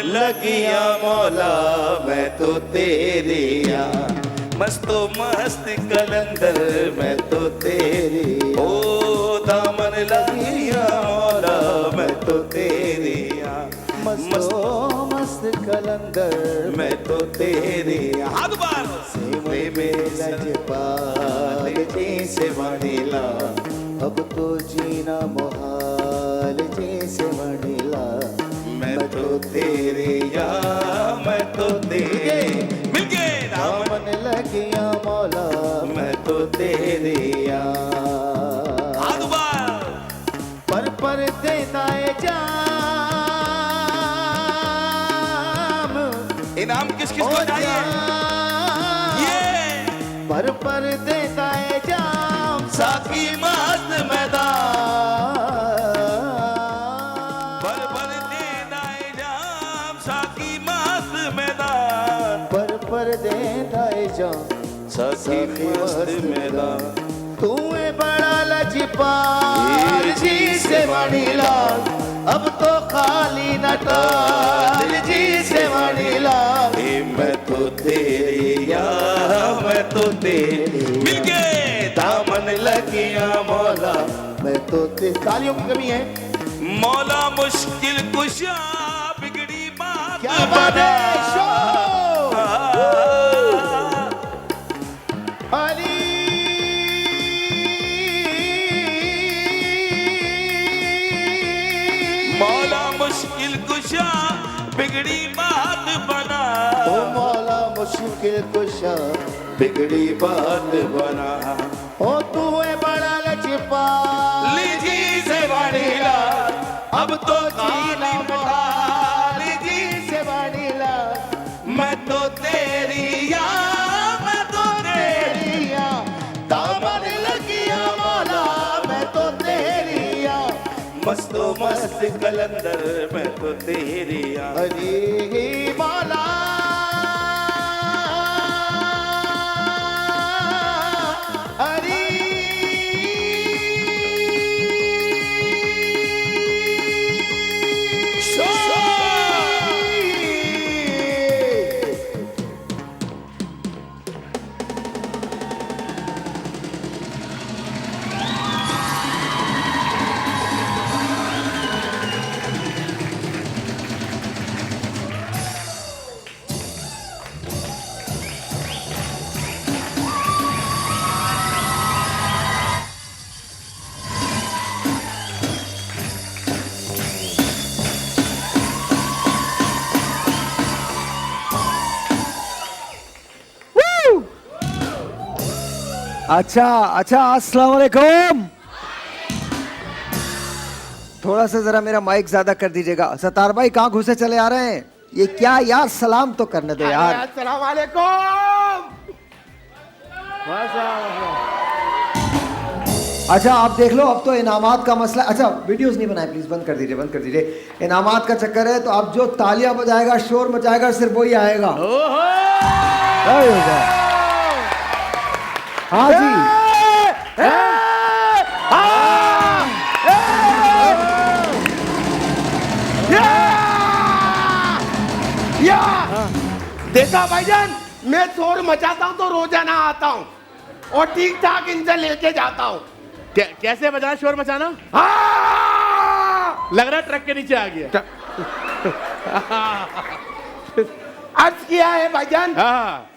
लगिया मौला मैं तो तेरे मस्तो मस्त कलंदर मैं तो तेरे ओ दामन लगिया मौला मैं तो तेरे मस्तो मस्त कलंदर मैं तो तेरे हाथ बार सेवे में लजपाल जैसे वनीला अब तो जीना मुहाल जैसे वनीला मैं तो तेरे या मैं तो तेरे मिलके दामन लगिया मौला मैं तो तेरे या हाथ बार पर देता है जाम इनाम किस किस को चाहिए ये पर देता है जाम साकी मस्त मैदान पर देता है जाम साकी मस्त मैदान पर देता है जाम साकी मस्त मैदान तू है बड़ा लजपाल जी से लाल अब तो खाली नटाल जी से लाल मैं तो तेरे या मैं तो तेरे मिलके दामन लगिया मौला मैं तो तालियों की कमी है मौला मुश्किल कुशा बिगड़ी बात क्या बात है शो अली मौला मुश्किल कुशा बिगड़ी बात बना ओ मौला मुश्किल कुशा बिगड़ी बात बना ओ तू है बड़ा लजपाल लीजी से वाणीला अब तो जीना मुहाल जी से लाल मैं तो तेरी या मैं तो तेरी दामन लगिया मौला मैं तो तेरी मस्तो मस्त कलंदर मैं तो तेरी हरी मौला हरी अच्छा अस्सलाम वालेकुम। थोड़ा सा जरा मेरा माइक ज्यादा कर दीजिएगा। सतार भाई कहाँ घुसे चले आ रहे हैं? ये क्या यार, सलाम तो करने दो यार। अस्सलाम वालेकुम। अच्छा आप देख लो, अब तो इनामात का मसला। अच्छा वीडियोस नहीं बनाए प्लीज, बंद कर दीजिए, बंद कर दीजिए। इनामात का चक्कर है, तो अब जो तालियां बजाएगा, शोर मचाएगा, सिर्फ वही आएगा। हाँ जी। देखा भाईजान, मैं शोर मचाता हूँ तो रोजाना आता हूँ और ठीक ठाक इनसे लेके जाता हूँ। कैसे बजाना, शोर मचाना? लग रहा है ट्रक के नीचे आ गया। अर्ज किया है भाईजान। हाँ।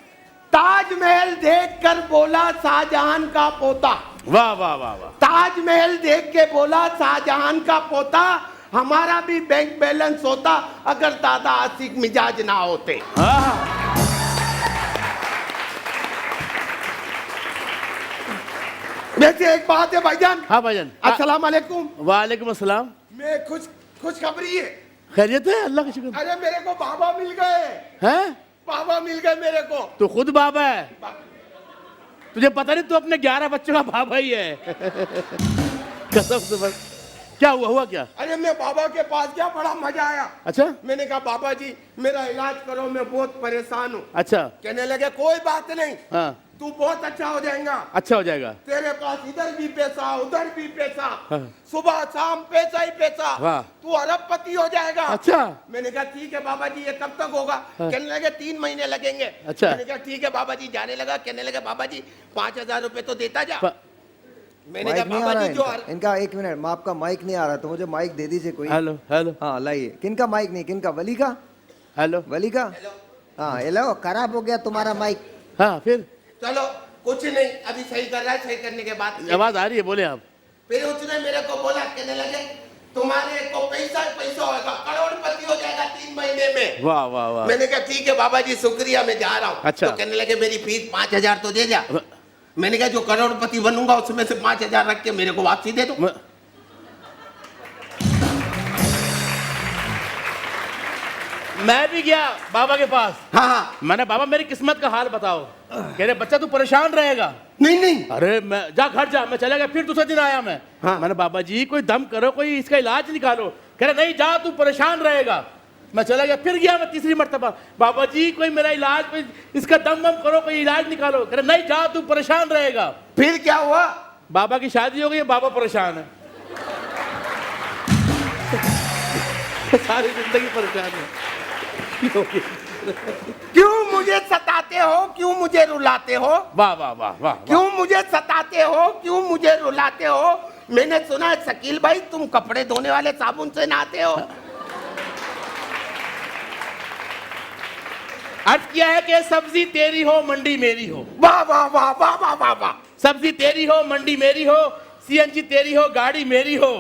ताजमहल देखकर बोला शाहजहां का पोता। वाह वाह वाह वाह। ताजमहल देख के बोला शाहजहां का पोता, हमारा भी बैंक बैलेंस होता अगर दादा आशिक मिजाज ना होते। वैसे एक बात है भाईजान। हाँ भाईजान। अस्सलाम वालेकुम। वालेकुम अस्सलाम। मैं खुश खबरी है। खैरियत है? अल्लाह का शुक्र। अरे मेरे को बाबा मिल गए हैं? बाबा मिल गए मेरे को। तू खुद बाबा है? तुझे पता नहीं तू अपने 11 बच्चों का बाबा ही है। कसम से बस। क्या हुआ क्या? अरे मैं बाबा के पास गया, बड़ा मजा आया। अच्छा। मैंने कहा बाबा जी मेरा इलाज करो, मैं बहुत परेशान हूँ। अच्छा। कहने लगे कोई बात नहीं। हाँ। तू बहुत अच्छा हो जाएगा। अच्छा हो जाएगा। तेरे पास इधर भी पैसा उधर भी पैसा, हाँ। सुबह शाम पैसा ही पैसा, वाह। तू अरबपति हो जाएगा। अच्छा। मैंने कहा ठीक है बाबा जी, ये कब तक होगा? कहने लगे 3 महीने लगेंगे। अच्छा। मैंने कहा ठीक है बाबा जी। जाने लगा, कहने लगे बाबा जी 5,000 रुपए तो देता जा। मैंने कहा माइक नहीं आ बाबा रहा जी है जो इनका 1 मिनट, मैं आपका माइक नहीं आ रहा तो मुझे माइक दे दीजिए कोई। हेलो हेलो हाँ लाइए। किनका माइक नहीं, किनका? वली का? हेलो। वली का? हाँ हेलो, खराब हो गया तुम्हारा माइक। हाँ फिर चलो कुछ नहीं, अभी सही कर रहा है, सही करने के बाद आवाज आ रही है, बोले आप। फिर उसने मेरे को बोला, कहने लगे तुम्हारे को पैसा ही पैसा होगा, करोड़पति हो जाएगा 3 महीने में। वाह वाह वाह। मैंने कहा ठीक है बाबा जी शुक्रिया, मैं जा रहा हूँ। अच्छा। तो कहने लगे मेरी फीस 5,000 तो दे जा। मैंने कहा जो करोड़पति बनूंगा उसमें से 5,000 रख के मेरे को वापसी दे दो। मैं भी गया बाबा के पास। हाँ हाँ। मैंने बाबा मेरी किस्मत का हाल बताओ। कह रहे बच्चा तू परेशान रहेगा। नहीं नहीं। अरे मैं जा घर जा, मैं चला गया। फिर दूसरे दिन आया मैं। हाँ। मैंने बाबा जी कोई दम करो, कोई इसका इलाज निकालो। कह रहे नहीं जा तू परेशान रहेगा। मैं चला गया, फिर गया मैं तीसरी मर्तबा, बाबा जी कोई मेरा इलाज, कोई इसका दम वम करो, कोई इलाज निकालो। कह रहे नहीं जा तू परेशान रहेगा। फिर क्या हुआ? बाबा की शादी हो गई, बाबा परेशान है। सारी जिंदगी परेशान है। क्यों मुझे सताते हो, क्यों मुझे रुलाते हो? वाह वाह वाह वाह। क्यों मुझे सताते हो, क्यों मुझे रुलाते हो? मैंने सुना है शकील भाई तुम कपड़े धोने वाले साबुन से नहाते हो। अर्ज किया है कि सब्जी तेरी हो मंडी मेरी हो। वाह वाह वाह वाह वाह वाह वाह। सब्जी तेरी हो मंडी मेरी हो, सीएनजी तेरी हो गाड़ी मेरी हो।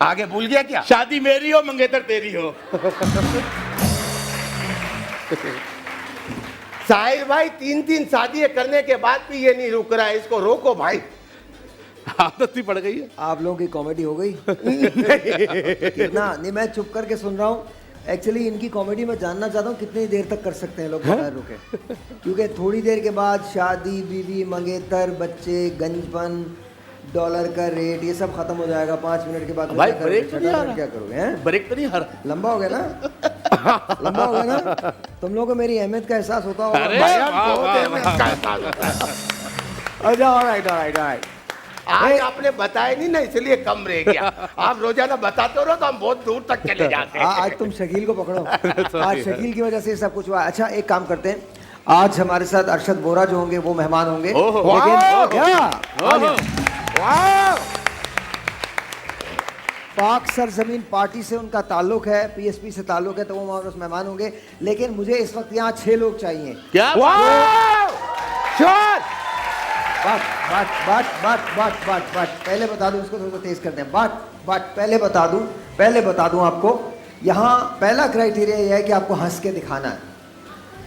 आगे भूल गया क्या? शादी मेरी हो मंगेतर तेरी हो। साहिर भाई 3 शादियां करने के बाद भी ये नहीं रुक रहा है, इसको रोको भाई। आदत ही पड़ गई है। आप लोगों की कॉमेडी हो गई? कितना नहीं, मैं चुप करके सुन रहा हूँ। एक्चुअली इनकी कॉमेडी मैं जानना चाहता हूँ कितनी देर तक कर सकते हैं लोग बगैर रुके, क्योंकि थोड़ी देर के बाद शादी, बीवी, मंगेतर, बच्चे, गंजपन, डॉलर का रेट, ये सब खत्म हो जाएगा 5 मिनट के बाद। भाई ब्रेक तो नहीं आ रहा। क्या करोगे? हैं ब्रेक तो नहीं आ रहा। लंबा हो गया ना? लंबा हो गया ना? तुम लोगों को मेरी अहमियत का एहसास होता होगा। अरे वाह, वाह, अच्छा ऑलराइट ऑलराइट ऑलराइट। आज आपने बताया नहीं ना, इसलिए कम रह गया। आप रोजाना बताते रहो तो हम बहुत दूर तक चले जाते हैं। आज तुम शकील को पकड़ो। आज शकील की वजह से सब कुछ हुआ। अच्छा एक काम करते हैं, आज हमारे साथ अरशद बोरा जो होंगे वो मेहमान होंगे। पाक सरजमीन पार्टी से उनका ताल्लुक है, पीएसपी से ताल्लुक है, तो वो हमारे मेहमान होंगे। लेकिन मुझे इस वक्त यहाँ 6 लोग चाहिए। क्या बात पहले बता दूं, इसको थोड़ा तेज करते हैं। बात पहले बता दूं आपको, यहाँ पहला क्राइटेरिया यह है कि आपको हंस के दिखाना है।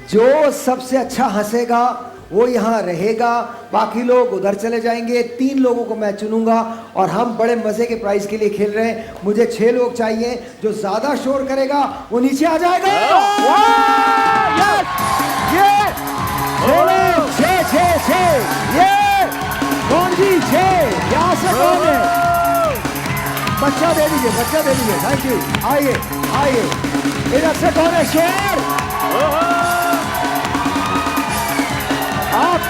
जो सबसे अच्छा हंसेगा वो यहाँ रहेगा, बाकी लोग उधर चले जाएंगे। 3 लोगों को मैं चुनूंगा और हम बड़े मजे के प्राइस के लिए खेल रहे हैं। मुझे 6 लोग चाहिए, जो ज्यादा शोर करेगा वो नीचे आ जाएगा। कौन जी 6 यहाँ से कौन है? बच्चा दे दीजिए। Thank you. आइए इधर से कौन है? शेर आप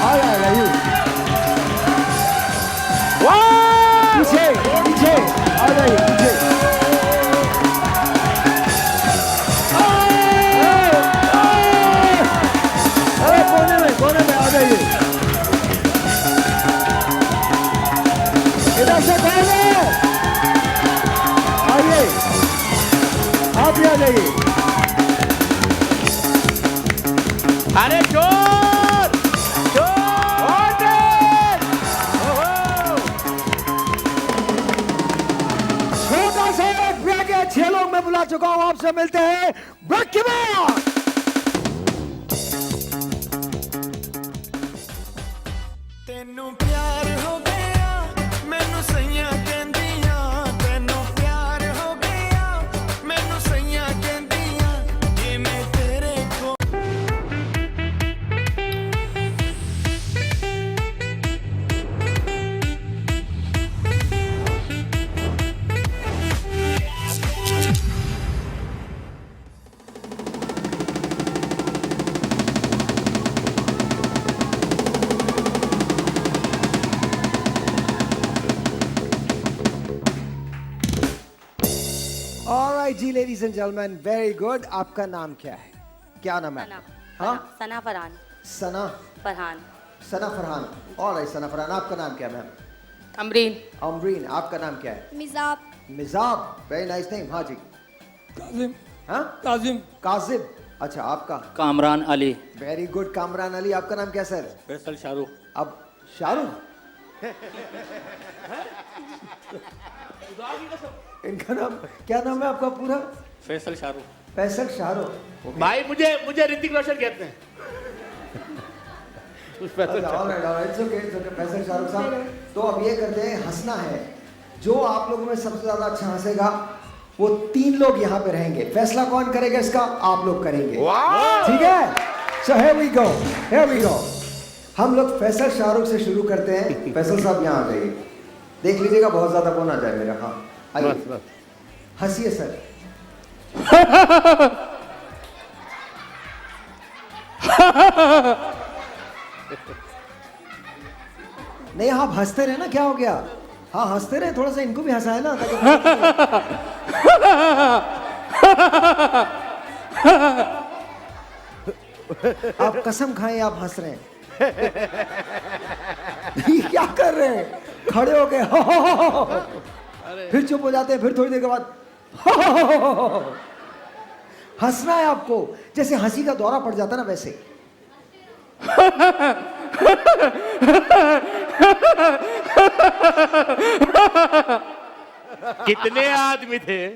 आ जाएगा यू। पीछे आ जाइए, पीछे। अरे कोने में आ जाइए। इधर से कौन है? आइए, आप भी आ जाइए। अरे जोर छोटा सा एक ब्रेक है, 6 लोग मैं बुला चुका हूं, आपसे मिलते हैं ब्रेक के बाद। तेनू प्यार हो गया, मैनू सैया कहंदियां। तेनू प्यार हो गया, मैनू सैया कहंदियां। ये मैं तेरे को जी ladies and gentleman, very good. आपका नाम क्या है? क्या नाम है? सना हाँ, सना फरहान सना फरहान सना फरहान। ऑलराइट सना फरहान, आपका नाम क्या है मैम? अमरीन अमरीन, आपका नाम क्या है? मिजाब मिजाब, वेरी नाइस नेम। हाँ जी। काजिम हाँ, काजिम काजिब। अच्छा, आपका? Kamran Ali very good Kamran Ali. आपका नाम क्या सर? फैसल शाहरुख अब शाहरुख। इनका नाम क्या? नाम है आपका पूरा? फैसल शाहरुख फैसल शाहरुख। भाई मुझे ऋतिक रोशन कहते हैं। अच्छा, alright alright, it's okay it's okay. Faisal Shahrukh साहब, तो अब ये करते हैं, हंसना है। जो आप लोगों में सबसे ज्यादा अच्छा हंसेगा वो 3 लोग यहाँ पे रहेंगे। फैसला कौन करेगा इसका? आप लोग करेंगे, ठीक है? So here we go, here we go. हम लोग फैसल शाहरुख से शुरू करते हैं। फैसल साहब यहाँ आ जाइए, देख लीजिएगा बहुत ज्यादा कौन आ जाए मेरा। हाँ आइए, हंसिए सर। नहीं, आप हंसते रहे ना, क्या हो गया? हाँ हंसते रहे, थोड़ा सा इनको भी हंसाए ना ताकि आप कसम खाएं आप हंस रहे हैं। ये क्या कर रहे हैं? खड़े हो गए, फिर चुप हो जाते हैं, फिर थोड़ी देर के बाद हंसना है आपको, जैसे हंसी का दौरा पड़ जाता ना वैसे। कितने आदमी थे?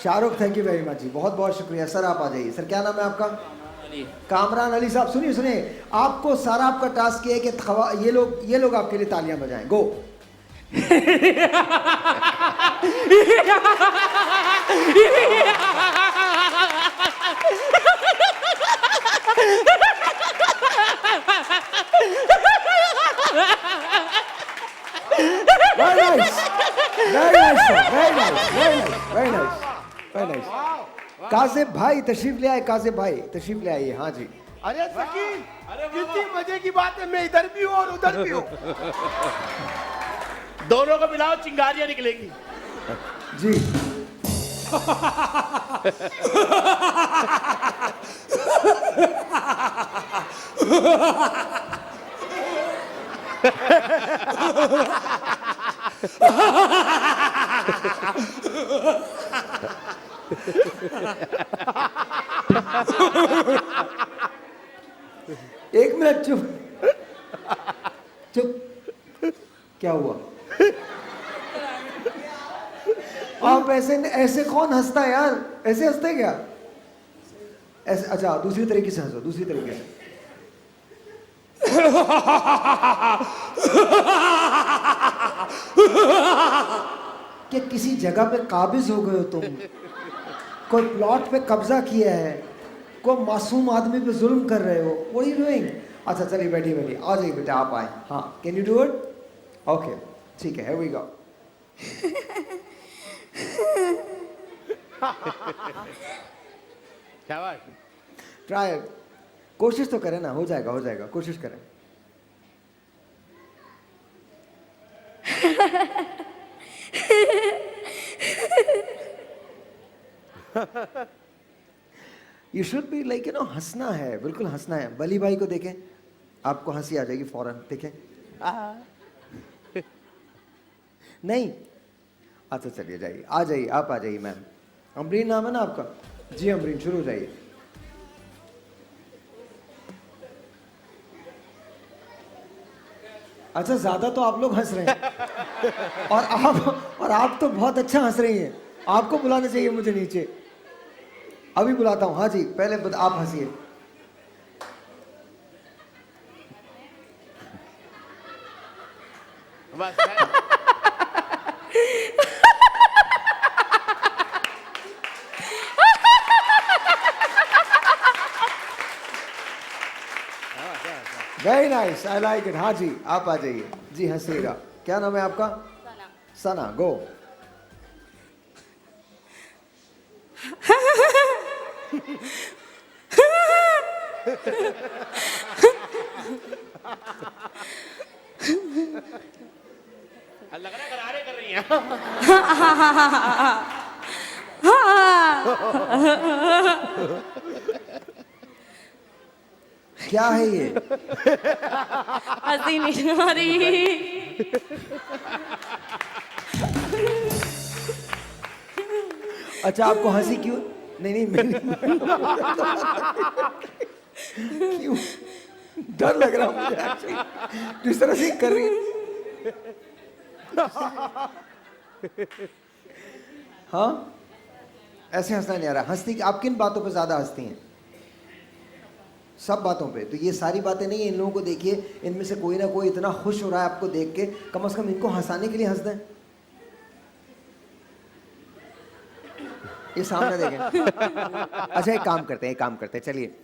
Shahrukh, thank you very much ji, बहुत बहुत शुक्रिया। सर आप आ जाइए। सर क्या नाम है आपका? कामरान अली साहब, सुनिए सुनिए, आपको सारा आपका टास्क ये है कि ये लोग आपके लिए तालियां बजाएं। गो। Very nice, very nice, sir. Very nice, very nice, very nice, very nice. Kashif भाई तशरीफ ले आए, कासिफ भाई तशरीफ ले आइए। हाँ जी। अरे शकील, कितनी मजे की बात है, मैं इधर भी हूँ और उधर भी हूँ। दोनों को मिलाओ, चिंगारियां निकलेंगी। जी। एक मिनट चुप चुप, क्या हुआ? आप ऐसे कौन हंसता है यार? ऐसे हंसते क्या? ऐसे, अच्छा दूसरी तरीके से हंसो, दूसरी तरीके से। कि किसी जगह पे काबिज हो गए हो तुम, कोई प्लॉट पे कब्जा किया है, कोई मासूम आदमी पे जुल्म कर रहे हो। What are you doing? अच्छा चलिए बैठिए बैठिए, आ जाइए बेटा आप आए। हाँ, can you do it? Okay ठीक है, हियर वी गो। शाबाश। ट्राई, कोशिश तो करें ना, हो जाएगा हो जाएगा, कोशिश करें। यू शुड बी लाइक हंसना है, बिल्कुल हंसना है। बली भाई को देखें, आपको हंसी आ जाएगी फौरन, देखें। नहीं, अच्छा चलिए जाइए, आ जाइए, आप आ जाइए मैम। अमरीन नाम है ना आपका? जी अमरीन, शुरू हो जाइए। अच्छा ज्यादा तो आप लोग हंस रहे हैं और आप तो बहुत अच्छा हंस रही हैं। आपको बुलाना चाहिए मुझे नीचे। अभी बुलाता हूँ। हाँ जी, पहले आप हंसिए। Very nice, I like it. हाँ जी, आप आ जाइए जी, हंसिएगा। क्या नाम है आपका? सना, गो। लग रहा है गरारे कर रही हैं। हाँ क्या है ये? हंसी नहीं आ रही। अच्छा, आपको हंसी क्यों? नहीं नहीं, क्यों? डर लग रहा मुझे actually, जिस तरह से कर रही है। हाँ, ऐसे हंसना नहीं आ रहा। हंसती आप किन बातों पे ज्यादा हंसती हैं? सब बातों पे। तो ये सारी बातें नहीं है, इन लोगों को देखिए, इनमें से कोई ना कोई इतना खुश हो रहा है आपको देख के, कम से कम इनको हंसाने के लिए हंस दें। ये सामने देखें। अच्छा, एक काम करते हैं, चलिए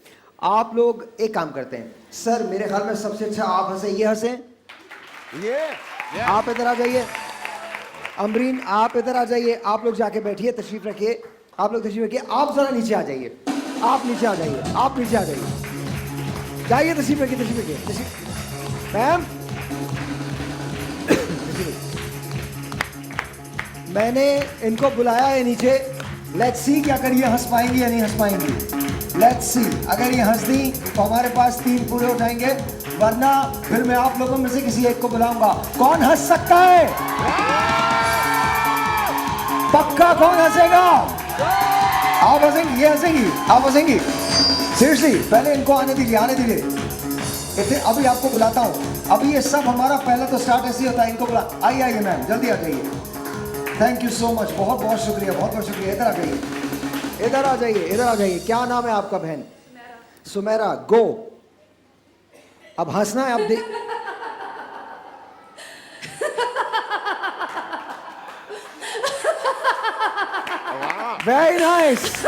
आप लोग एक काम करते हैं। सर मेरे ख्याल में सबसे अच्छा आप हंसे, ये हंसे। ये आप इधर आ जाइए। अमरीन आप इधर आ जाइए। आप लोग जाके बैठिए, तशरीफ रखिए। आप लोग तशरीफ रखिए। आप जरा नीचे आ जाइए। आप नीचे आ जाइए। आप नीचे आ जाइए। जाइए, तशरीफ रखिए, तशरीफ रखिए। मैम, मैंने इनको बुलाया है नीचे। लेट्स सी कि अगर ये हंस पाएंगी या नहीं हंस पाएंगी। लेट्स सी, अगर ये हंस दी तो हमारे पास 3 पूरे हो जाएंगे, वरना फिर मैं आप लोगों में से किसी एक को बुलाऊंगा। कौन हंस सकता है? पक्का कौन हंसेगा? आप हंसेंगी? ये हंसेंगी? आप हंसेंगी? सीरियसली, पहले इनको आने दीजिए, आने दीजिए। इतने अभी आपको बुलाता हूँ। अभी ये सब हमारा पहला तो स्टार्ट ऐसे ही होता है। इनको बुला, आइए आइए मैम, जल्दी आ जाइए। थैंक यू सो मच, बहुत बहुत शुक्रिया, बहुत बहुत शुक्रिया। इधर आ जाइए, इधर आ जाइए, इधर आ जाइए। क्या नाम है आपका बहन? सुमेरा। गो, अब हंसना है। अब देख, वेरी नाइस।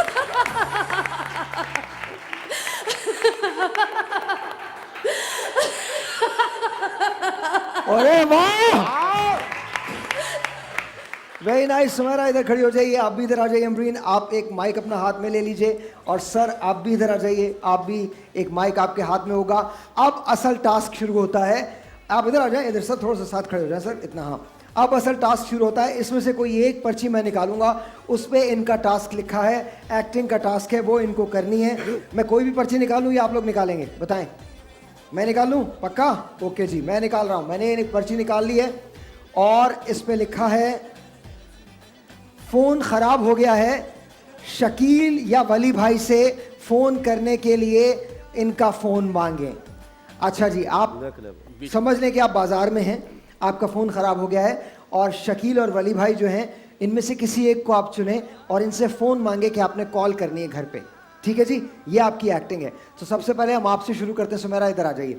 अरे वाह, वेरी नाइस। सुमेरा इधर खड़ी हो जाइए। आप भी इधर आ जाइए। अमरीन आप एक माइक अपना हाथ में ले लीजिए। और सर आप भी इधर आ जाइए। आप भी, एक माइक आपके हाथ में होगा। अब असल टास्क शुरू होता है। आप इधर आ जाएं, इधर सर थोड़ा सा साथ खड़े हो जाएं सर, इतना। हाँ, अब असल टास्क शुरू होता है। इसमें से कोई एक पर्ची मैं निकालूंगा, उस पर इनका टास्क लिखा है, एक्टिंग का टास्क है, वो इनको करनी है। मैं कोई भी पर्ची निकालूं या आप लोग निकालेंगे? बताएं। मैं निकाल लूं? पक्का? ओके जी, मैं निकाल रहा हूं। मैंने एक पर्ची निकाल ली है और इस पे लिखा है फोन खराब हो गया है, शकील या वली भाई से फोन करने के लिए इनका फोन मांगे। अच्छा जी, आप समझ लें कि आप बाजार में हैं, आपका फोन खराब हो गया है और शकील और वली भाई जो हैं, इनमें से किसी एक को आप चुनें और इनसे फोन मांगे कि आपने कॉल करनी है घर पे। ठीक है जी, ये आपकी एक्टिंग है। तो सबसे पहले हम आपसे शुरू करते हैं। सुमेरा इधर आ जाइए।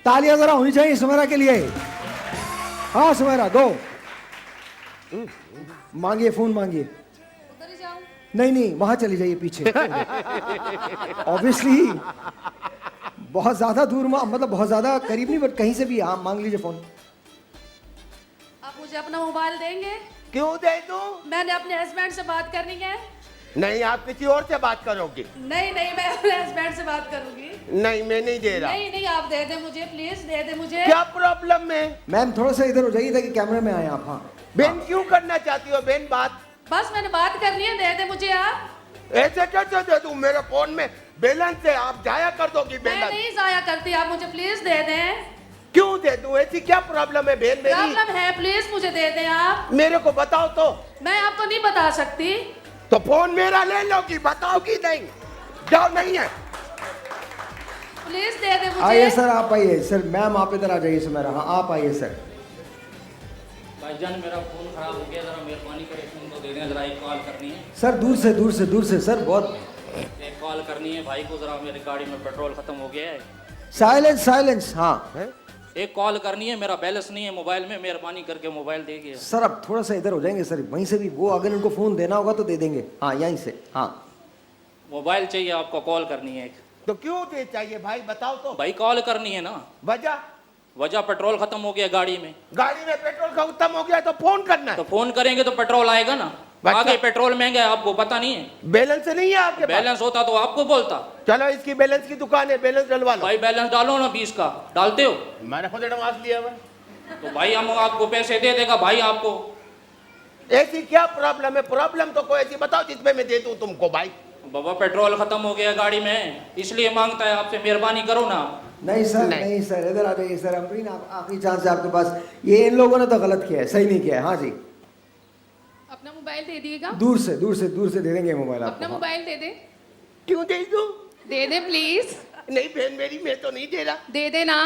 तालियां जरा होनी चाहिए सुमेरा के लिए। हाँ सुमेरा, गो। मांगिए, फोन मांगिए। नहीं नहीं, वहां चली जाइए पीछे। ऑब्वियसली बहुत ज्यादा दूर, मतलब बहुत ज्यादा करीब नहीं, बट कहीं से भी। हाँ, मांग लीजिए फोन। आप मुझे अपना मोबाइल देंगे? क्यों दे दूं? मैंने अपने हस्बैंड से बात करनी है। नहीं, आप किसी और से बात करोगी। नहीं नहीं, मैं अपने हस्बैंड से बात करूंगी। नहीं, मैं नहीं दे रहा। नहीं नहीं, आप दे दे मुझे, प्लीज दे दे मुझे। क्या प्रॉब्लम है? मैम थोड़ा सा इधर हो जाइए ताकि कैमरे में आए आप। हाँ बहन, क्यों करना चाहती हो बहन बात? बस मैंने बात करनी है, दे दे मुझे आप। ऐसे कैसे दे दूं? मेरे फोन में बैलेंस है, आप जाया कर दोगी मैं बैलेंस। नहीं जाया करती, आप मुझे प्लीज दे दें। क्यों दे दूं? ऐसी क्या प्रॉब्लम है बहन मेरी? प्रॉब्लम है, प्लीज मुझे दे दें आप। मेरे को बताओ तो। मैं आपको नहीं बता सकती। तो फोन मेरा ले लोगी, बताओगी नहीं? जाओ, नहीं है। प्लीज दे दे मुझे। आइए सर, आप आइए सर। मैम आप इधर आ जाइए सुमेरा। हाँ, आप आइए सर। भाईजान मेरा फोन खराब हो गया, जरा मेहरबानी करे फोन तो दे दें, जरा एक कॉल करनी है। सर दूर से सर, बहुत। एक कॉल करनी है भाई को, जरा मेरी गाड़ी में पेट्रोल खत्म हो गया है। साइलेंस। हाँ एक कॉल करनी है, मेरा बैलेंस नहीं है मोबाइल में, मेहरबानी करके मोबाइल देगी। सर, अब थोड़ा सा इधर हो जाएंगे सर, वहीं से भी वो अगर उनको फोन देना होगा तो दे देंगे। हाँ, यहीं से। हाँ, मोबाइल चाहिए आपको, कॉल करनी है एक। तो क्यों दे चाहिए भाई, बताओ तो। भाई कॉल करनी है ना। वजह पेट्रोल खत्म हो गया गाड़ी में। गाड़ी में पेट्रोल खत्म हो गया तो फोन करना है। तो फोन करेंगे तो पेट्रोल आएगा ना। आगे पेट्रोल महंगा है, आपको पता नहीं है। बैलेंस नहीं है आपके पास? बैलेंस होता तो आपको बोलता। चलो, इसकी बैलेंस की दुकान है, बैलेंस डलवा लो। भाई बैलेंस डालो ना, 20 का डालते हो? मैंने खुद एडवांस लिया हुआ। तो भाई हम आपको पैसे दे देगा भाई आपको। ऐसी क्या प्रॉब्लम है? प्रॉब्लम तो कोई ऐसी बताओ जिसमें मैं दे दूं तुमको भाई। बाबा पेट्रोल खत्म हो गया गाड़ी में, इसलिए मांगता है आपसे, मेहरबानी करो ना। नहीं सर, नहीं सर, इधर आ जाइए सर। अमरीन, आप आखिरी चांस है आपके पास। ये इन लोगों ने तो गलत किया है, सही नहीं किया है। हाँ जी, अपना मोबाइल दे दिएगा। दूर से दे देंगे मोबाइल आपको। अपना मोबाइल दे दे। क्यों दे दूं? दे दे प्लीज। नहीं बहन मेरी, मैं तो नहीं दे रहा। दे दे ना।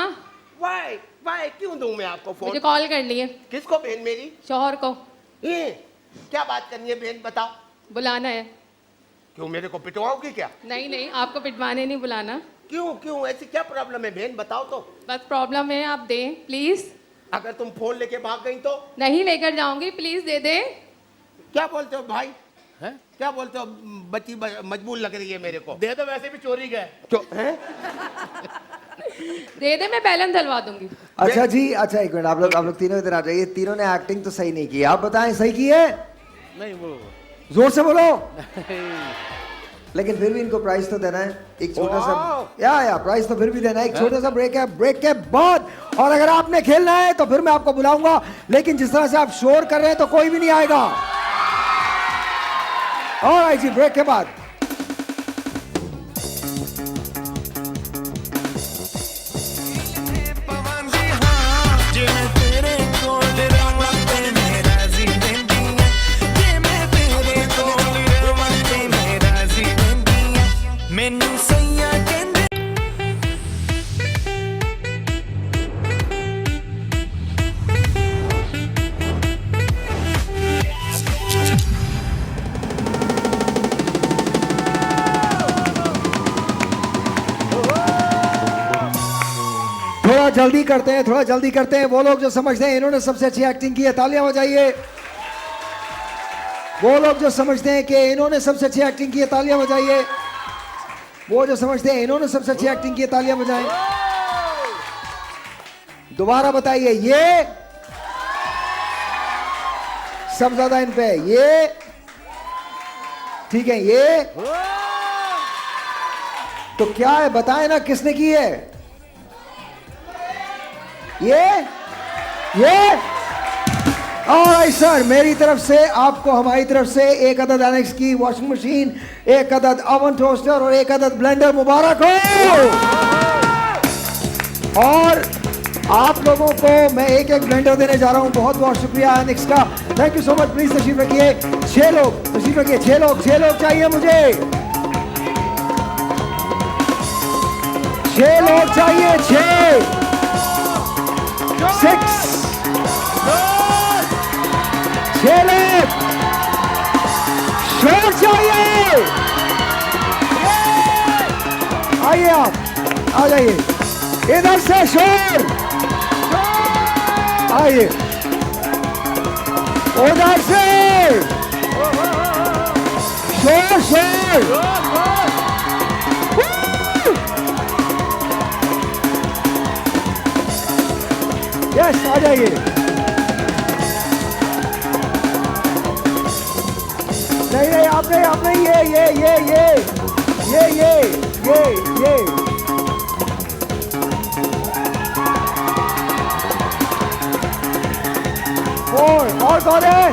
वाई वाई क्यों दूं मैं आपको मुझे फोन? कॉल करनी है, किसको बहन मेरी? शौहर को ये क्या बात करनी है बहन बताओ? बुलाना है। क्यों मेरे को पिटवाओगी क्या? नहीं नहीं, आपको पिटवाने नहीं बुलाना। क्यों क्यों ऐसी क्या प्रॉब्लम है बहन बताओ तो? बस प्रॉब्लम है, आप दें प्लीज। अगर तुम फोन लेके भाग गई तो? नहीं लेकर जाऊंगी, प्लीज दे दे। क्या बोलते हो भाई? हैं? क्या बोलते हो? बच्ची मजबूर लग रही है मेरे को। दे दो, वैसे भी चोरी गए। क्यों हैं? दे दे, मैं बैलेंस डलवा दूंगी। अच्छा जी, अच्छा एक मिनट, आप लोग तीनों इधर आ जाइए। तीनों ने एक्टिंग तो सही नहीं की, आप बताएं सही की है? नहीं वो जोर से बोलो। लेकिन फिर भी इनको प्राइस तो देना है, एक छोटा सा। या प्राइस तो फिर भी देना है। एक छोटा सा ब्रेक है, ब्रेक के बाद और अगर आपने खेलना है तो फिर मैं आपको बुलाऊंगा, लेकिन जिस तरह से आप शोर कर रहे हैं तो कोई भी नहीं आएगा। और जी, ब्रेक के बाद पवन जी हाँ, जे मैं तेरे कोल रवां ते मेरा जी रहंदियां, जे मैं तेरे कोल रवां ते मेरा जी रहंदियां, मैनू सैयां कहंदे। थोड़ा जल्दी करते हैं, थोड़ा जल्दी करते हैं। वो लोग जो समझते हैं इन्होंने सबसे अच्छी एक्टिंग की है, तालियां बजाइए। वो लोग जो समझते हैं कि इन्होंने सबसे अच्छी एक्टिंग की है, तालियां बजाइए। वो जो समझते हैं इन्होंने सबसे अच्छी एक्टिंग की है, तालियां बजाएं। दोबारा बताइए, ये सब ज्यादा इन पे, ये ठीक है, ये तो क्या है बताएं ना, किसने की है? ये और सर, मेरी तरफ से आपको, हमारी तरफ से एक अदद एनेक्स की वॉशिंग मशीन, एक अदद ओवन टोस्टर और एक अदद ब्लेंडर मुबारक हो। और आप लोगों को मैं एक एक ब्लेंडर देने जा रहा हूं। बहुत बहुत शुक्रिया एनेक्स का, thank you so much. Please तशरीफ रखिए। 6 लोग तशरीफ रखिए, 6 लोग चाहिए मुझे। 6 लोग चाहिए, 6 6 6 लोग शोर चाहिए। आइए, आप आ जाइए, इधर से शोर आइए, उधर से शोर। यस, आ जाइए। नहीं, आपने ये और कौन है?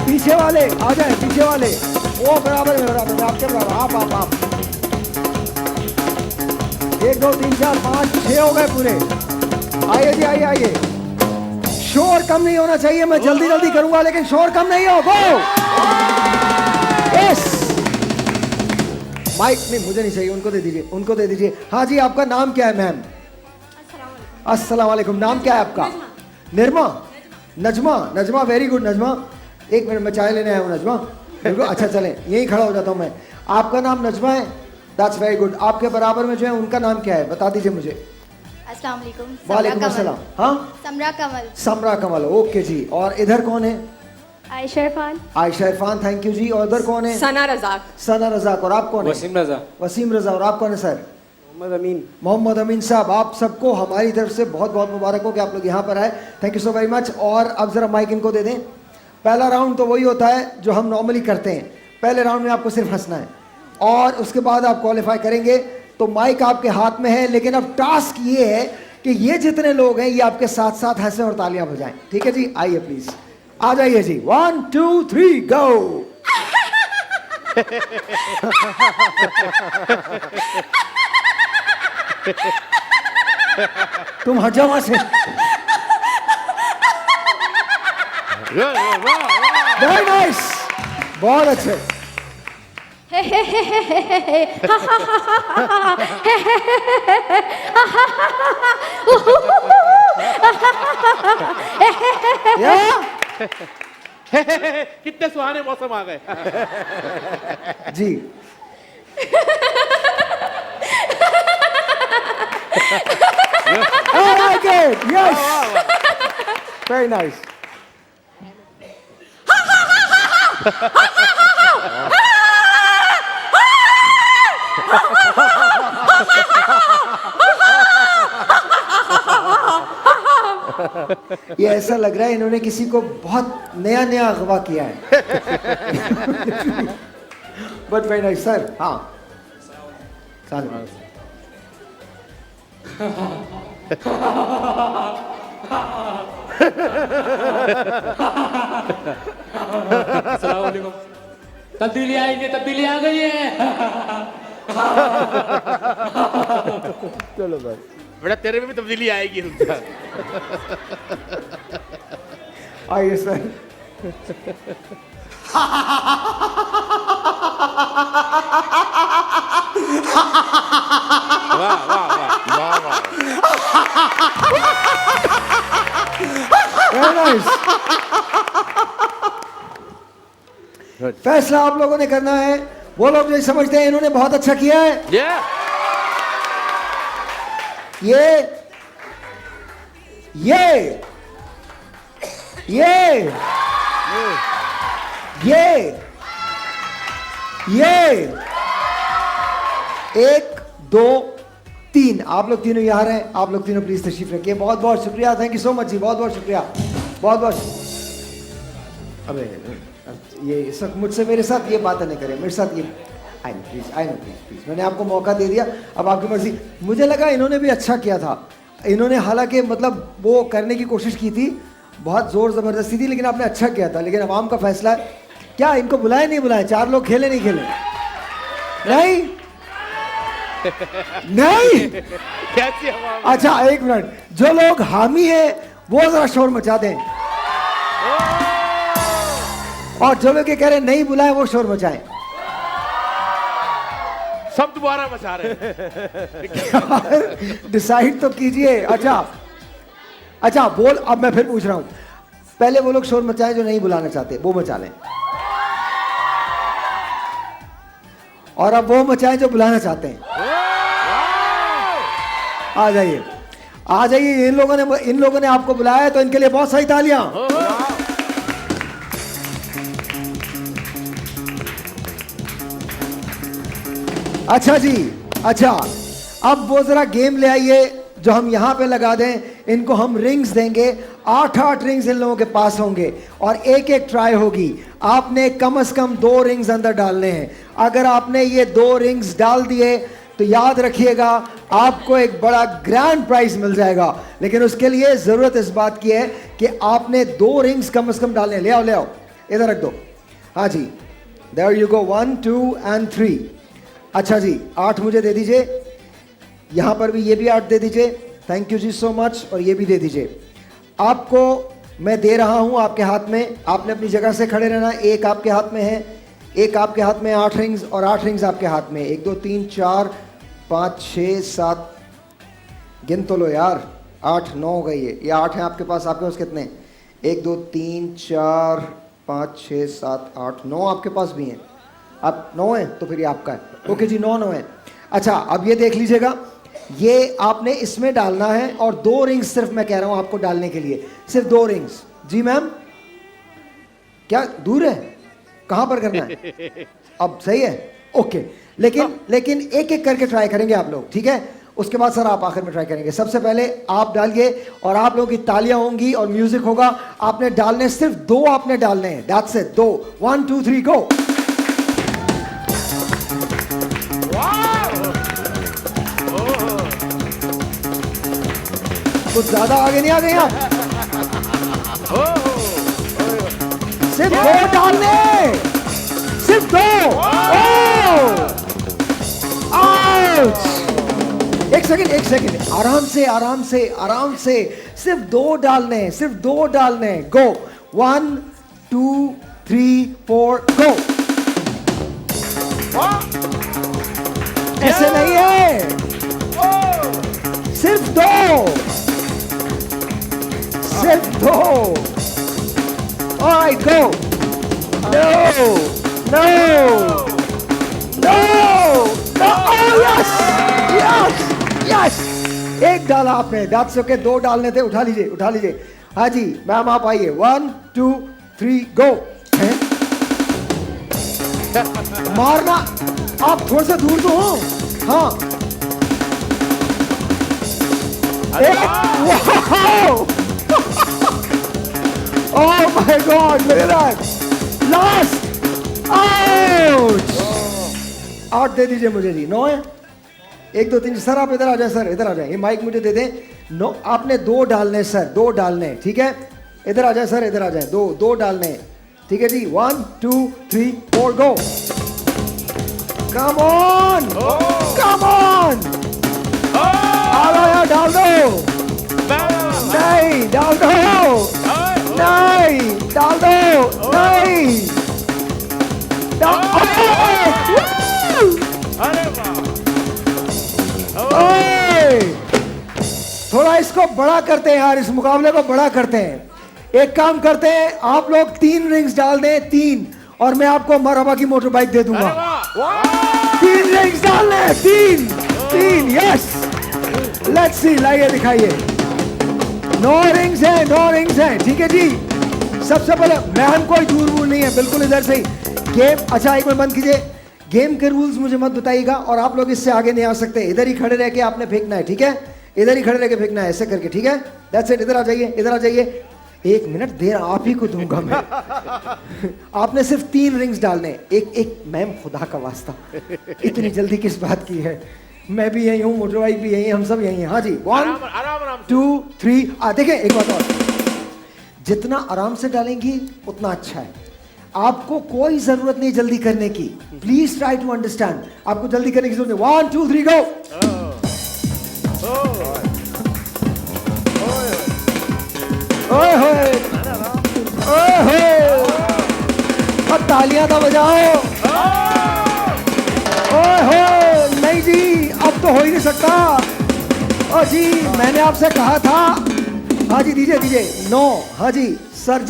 पीछे वाले आ जाए, पीछे वाले। वो बराबर में आपके बराबर। आप 1 2 3 4 5 6 हो गए पूरे। आइए जी, आइए। शोर कम नहीं होना चाहिए, मैं जल्दी करूंगा लेकिन शोर कम नहीं हो। Go yes. माइक नहीं, मुझे नहीं चाहिए, उनको दे दीजिए। हाँ जी, आपका नाम क्या है मैम? अस्सलाम वालेकुम। नाम क्या है आपका? Nirma, Najma, very good Najma. एक मिनट, मैं चाय लेने आया हूँ नजमा। अच्छा चलें, यहीं खड़ा हो जाता हूँ मैं। आपका नाम नजमा है, दैट्स वेरी गुड। आपके बराबर में जो है उनका नाम क्या है, बता दीजिए मुझे। अस्सलाम वालेकुम। वालेकुम अस्सलाम। हाँ, समरा कमल, ओके जी। और इधर कौन है? आयशा इरफान, थैंक यू जी। और इधर कौन है? सना रजाक। और आप कौन है? वसीम रजा। और आप कौन है सर? मोहम्मद अमीन साहब। आप सबको हमारी तरफ से बहुत बहुत मुबारक हो कि आप लोग यहाँ पर आए, thank you so very much. और अब जरा माइक इनको दे दें। पहला राउंड तो वही होता है जो हम नॉर्मली करते हैं। पहले राउंड में आपको सिर्फ हंसना है और उसके बाद आप क्वालिफाई करेंगे। तो माइक आपके हाथ में है, लेकिन अब टास्क ये है कि ये जितने लोग हैं ये आपके साथ साथ हंसे और तालियां बजाएं। ठीक है जी, आइए प्लीज, आ जाइए जी। 1 2 3 गो। तुम हट जाओ वहां से। वेरी नाइस, बहुत अच्छे। कितने सुहाने मौसम आ गए। जी I like it. Yes. Very nice. ये ऐसा लग रहा है इन्होंने किसी को बहुत नया नया अगवा किया है। But very nice sir. हाँ अस्सलामुअलैकुम। तब्दीली आएंगे, तब्दीली आ गई है। चलो भाई, बेटा तेरे में भी तब्दीली आएगी। आइए सर। Very nice. फैसला आप लोगों ने करना है। वो लोग जो समझते हैं इन्होंने बहुत अच्छा किया है, ये एक दो तीन, आप लोग तीनों यहाँ हैं। आप लोग तीनों प्लीज तशरीफ रखिए। बहुत बहुत शुक्रिया, thank you so much ji, बहुत बहुत शुक्रिया, बहुत बहुत। अबे ये सब मुझसे मेरे साथ ये बातें नहीं करें, मेरे साथ ये I know please, I know please please. मैंने आपको मौका दे दिया, अब आपकी मर्जी। मुझे लगा इन्होंने भी अच्छा किया था। इन्होंने हालांकि मतलब वो करने की कोशिश की थी, बहुत जोर जबरदस्ती थी, लेकिन आपने अच्छा किया था। लेकिन अवाम का फैसला है। क्या इनको बुलाए नहीं बुलाए? 4 लोग खेले नहीं खेले? नहीं नहीं। कैसी हवा। अच्छा एक मिनट, जो लोग हामी है वो जरा शोर मचा दें, और जो लोग ये कह रहे नहीं बुलाए वो शोर मचाएं। सब दोबारा मचा रहे हैं। डिसाइड तो कीजिए। अच्छा बोल, अब मैं फिर पूछ रहा हूं, पहले वो लोग शोर मचाएं जो नहीं बुलाना चाहते, वो मचा लें, और अब वो मचाएं जो बुलाना चाहते हैं। आ जाइए, आ जाइए। इन लोगों ने आपको बुलाया है, तो इनके लिए बहुत सारी तालियां। अच्छा जी, अच्छा अब वो जरा गेम ले आइए जो हम यहां पे लगा दें। इनको हम रिंग्स देंगे, 8 रिंग्स इन लोगों के पास होंगे, और एक एक ट्राई होगी। आपने कम से कम 2 रिंग्स अंदर डालने हैं। अगर आपने ये 2 रिंग्स डाल दिए तो याद रखिएगा आपको एक बड़ा ग्रैंड प्राइज मिल जाएगा। लेकिन उसके लिए जरूरत इस बात की है कि आपने 2 रिंग्स कम से कम डालने। ले आओ, इधर रख दो। हाँ जी, देयर यू गो, 1 2 एंड 3। अच्छा जी, 8 मुझे दे दीजिए। यहां पर भी ये भी 8 दे दीजिए। थैंक यू जी सो मच। और ये भी दे दीजिए। आपको मैं दे रहा हूं आपके हाथ में, आपने अपनी जगह से खड़े रहना। एक आपके हाथ में है, एक आपके हाथ में 8 रिंग्स, और 8 रिंग्स आपके हाथ में। 1 2 3 4 5 6 7, गिन तो लो यार, 8 9 हो गई है। ये 8 है आपके पास। आपके पास कितने? 1 2 3 4 5 6 7 8 9 आपके पास भी हैं। आप 9 हैं तो फिर ये आपका है। ओके जी, 9 है। अच्छा अब ये देख लीजिएगा, ये आपने इसमें डालना है, और 2 रिंग्स सिर्फ मैं कह रहा हूं आपको डालने के लिए, सिर्फ 2 रिंग्स। जी मैम, क्या दूर है? कहां पर करना है? अब सही है, ओके। लेकिन एक एक करके ट्राई करेंगे आप लोग, ठीक है? उसके बाद सर आप आखिर में ट्राई करेंगे। सबसे पहले आप डालिए, और आप लोगों की तालियां होंगी और म्यूजिक होगा। आपने डालने सिर्फ 2 आपने डालने हैं, दैट्स इट। 2 1 2 3 गो। कुछ ज्यादा आगे नहीं आ गए आप? सिर्फ 2 डालने, सिर्फ 2। आउच! एक सेकंड, आराम से, आराम से, आराम से, सिर्फ 2 डालने, सिर्फ 2 डालने। गो 1 2 3 4 गो। ऐसे नहीं है, सिर्फ 2, सिर्फ 2। Alright, go. No, no, no, no. Oh yes, yes, yes. एक डाला आपने, that's okay. 2 डालने थे, उठा लीजिए, उठा लीजिए। हाँ जी, मैम आप आइए। 1 2 3 go। मारना, आप थोड़ा सा दूर तो हो। हाँ। Wow! Oh my God! Look at that! Last! Ouch! 8 दे दीजिए मुझे जी। 9 है। 1 2 3। सर आप इधर आ जाए, सर इधर आ जाए। ये माइक मुझे दे दें। 9 आपने 2 डालने सर, 2 डालने, ठीक है? इधर आ जाए सर, इधर आ जाए। 2 डालने, ठीक है जी। 1 2 3 4 गो। Come on! Come on! आ रहा है, डाल दो। नहीं, डाल दो। नहीं, डाल दो। नहीं, थोड़ा इसको बड़ा करते हैं यार, इस मुकाबले को बड़ा करते हैं। एक काम करते हैं, आप लोग 3 रिंग्स डाल दें, 3, और मैं आपको मरहबा की मोटर बाइक दे दूंगा। 3 रिंग्स डालने, 3, यस। लेट्स सी, लाइए दिखाइए। 9 रिंग्स है, 9 रिंग्स है, ठीक है जी। सबसे पहले मैम कोई दूर नहीं है, बिल्कुल इधर से ही गेम। अच्छा एक मिनट बंद कीजिए। गेम के रूल्स मुझे मत बताइएगा, और आप लोग इससे आगे नहीं आ सकते। इधर ही खड़े रह के आपने फेंकना है, ठीक है? इधर ही खड़े रह के फेंकना है, ऐसे करके, ठीक है? That's it. इधर आ जाइए, इधर आ जाइए। 1 मिनट देर आप ही को दूंगा मैं। आपने सिर्फ 3 रिंग्स डालने। एक मैम, खुदा का वास्ता, इतनी जल्दी किस बात की है? मैं भी यही हूँ, मोटर बाइक भी यही है, हम सब यही हैं। हाँ जी। 1 2 3। देखिए एक बात और, जितना आराम से डालेंगी उतना अच्छा है। आपको कोई जरूरत नहीं जल्दी करने की। Please try to understand. आपको जल्दी करने की जरूरत नहीं। 1 2 3 गो। ओए होए, ओए होए, और तालियां तो बजाओ। ओए होए, नहीं जी, अब तो हो ही नहीं सकता। ओ जी, मैंने आपसे कहा था। हाँ जी, दीजिए। 9। हाँ जी, सर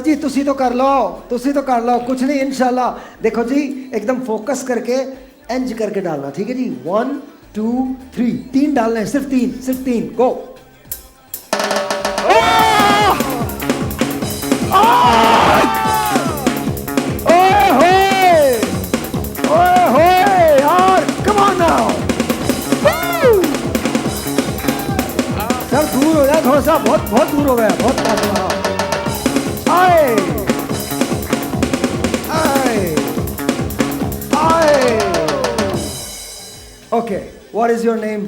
जी तुसी तो कर लो, कुछ नहीं इंशाल्लाह। देखो जी, एकदम फोकस करके एंज करके डालना, ठीक है जी। 1 2 3, 3 डालना है, सिर्फ 3 गो। यार, कम ऑन नाउ। सर दूर हो जाए थोड़ा सा, बहुत दूर हो गया, बहुत पास हो रहा। आए okay, what is your name?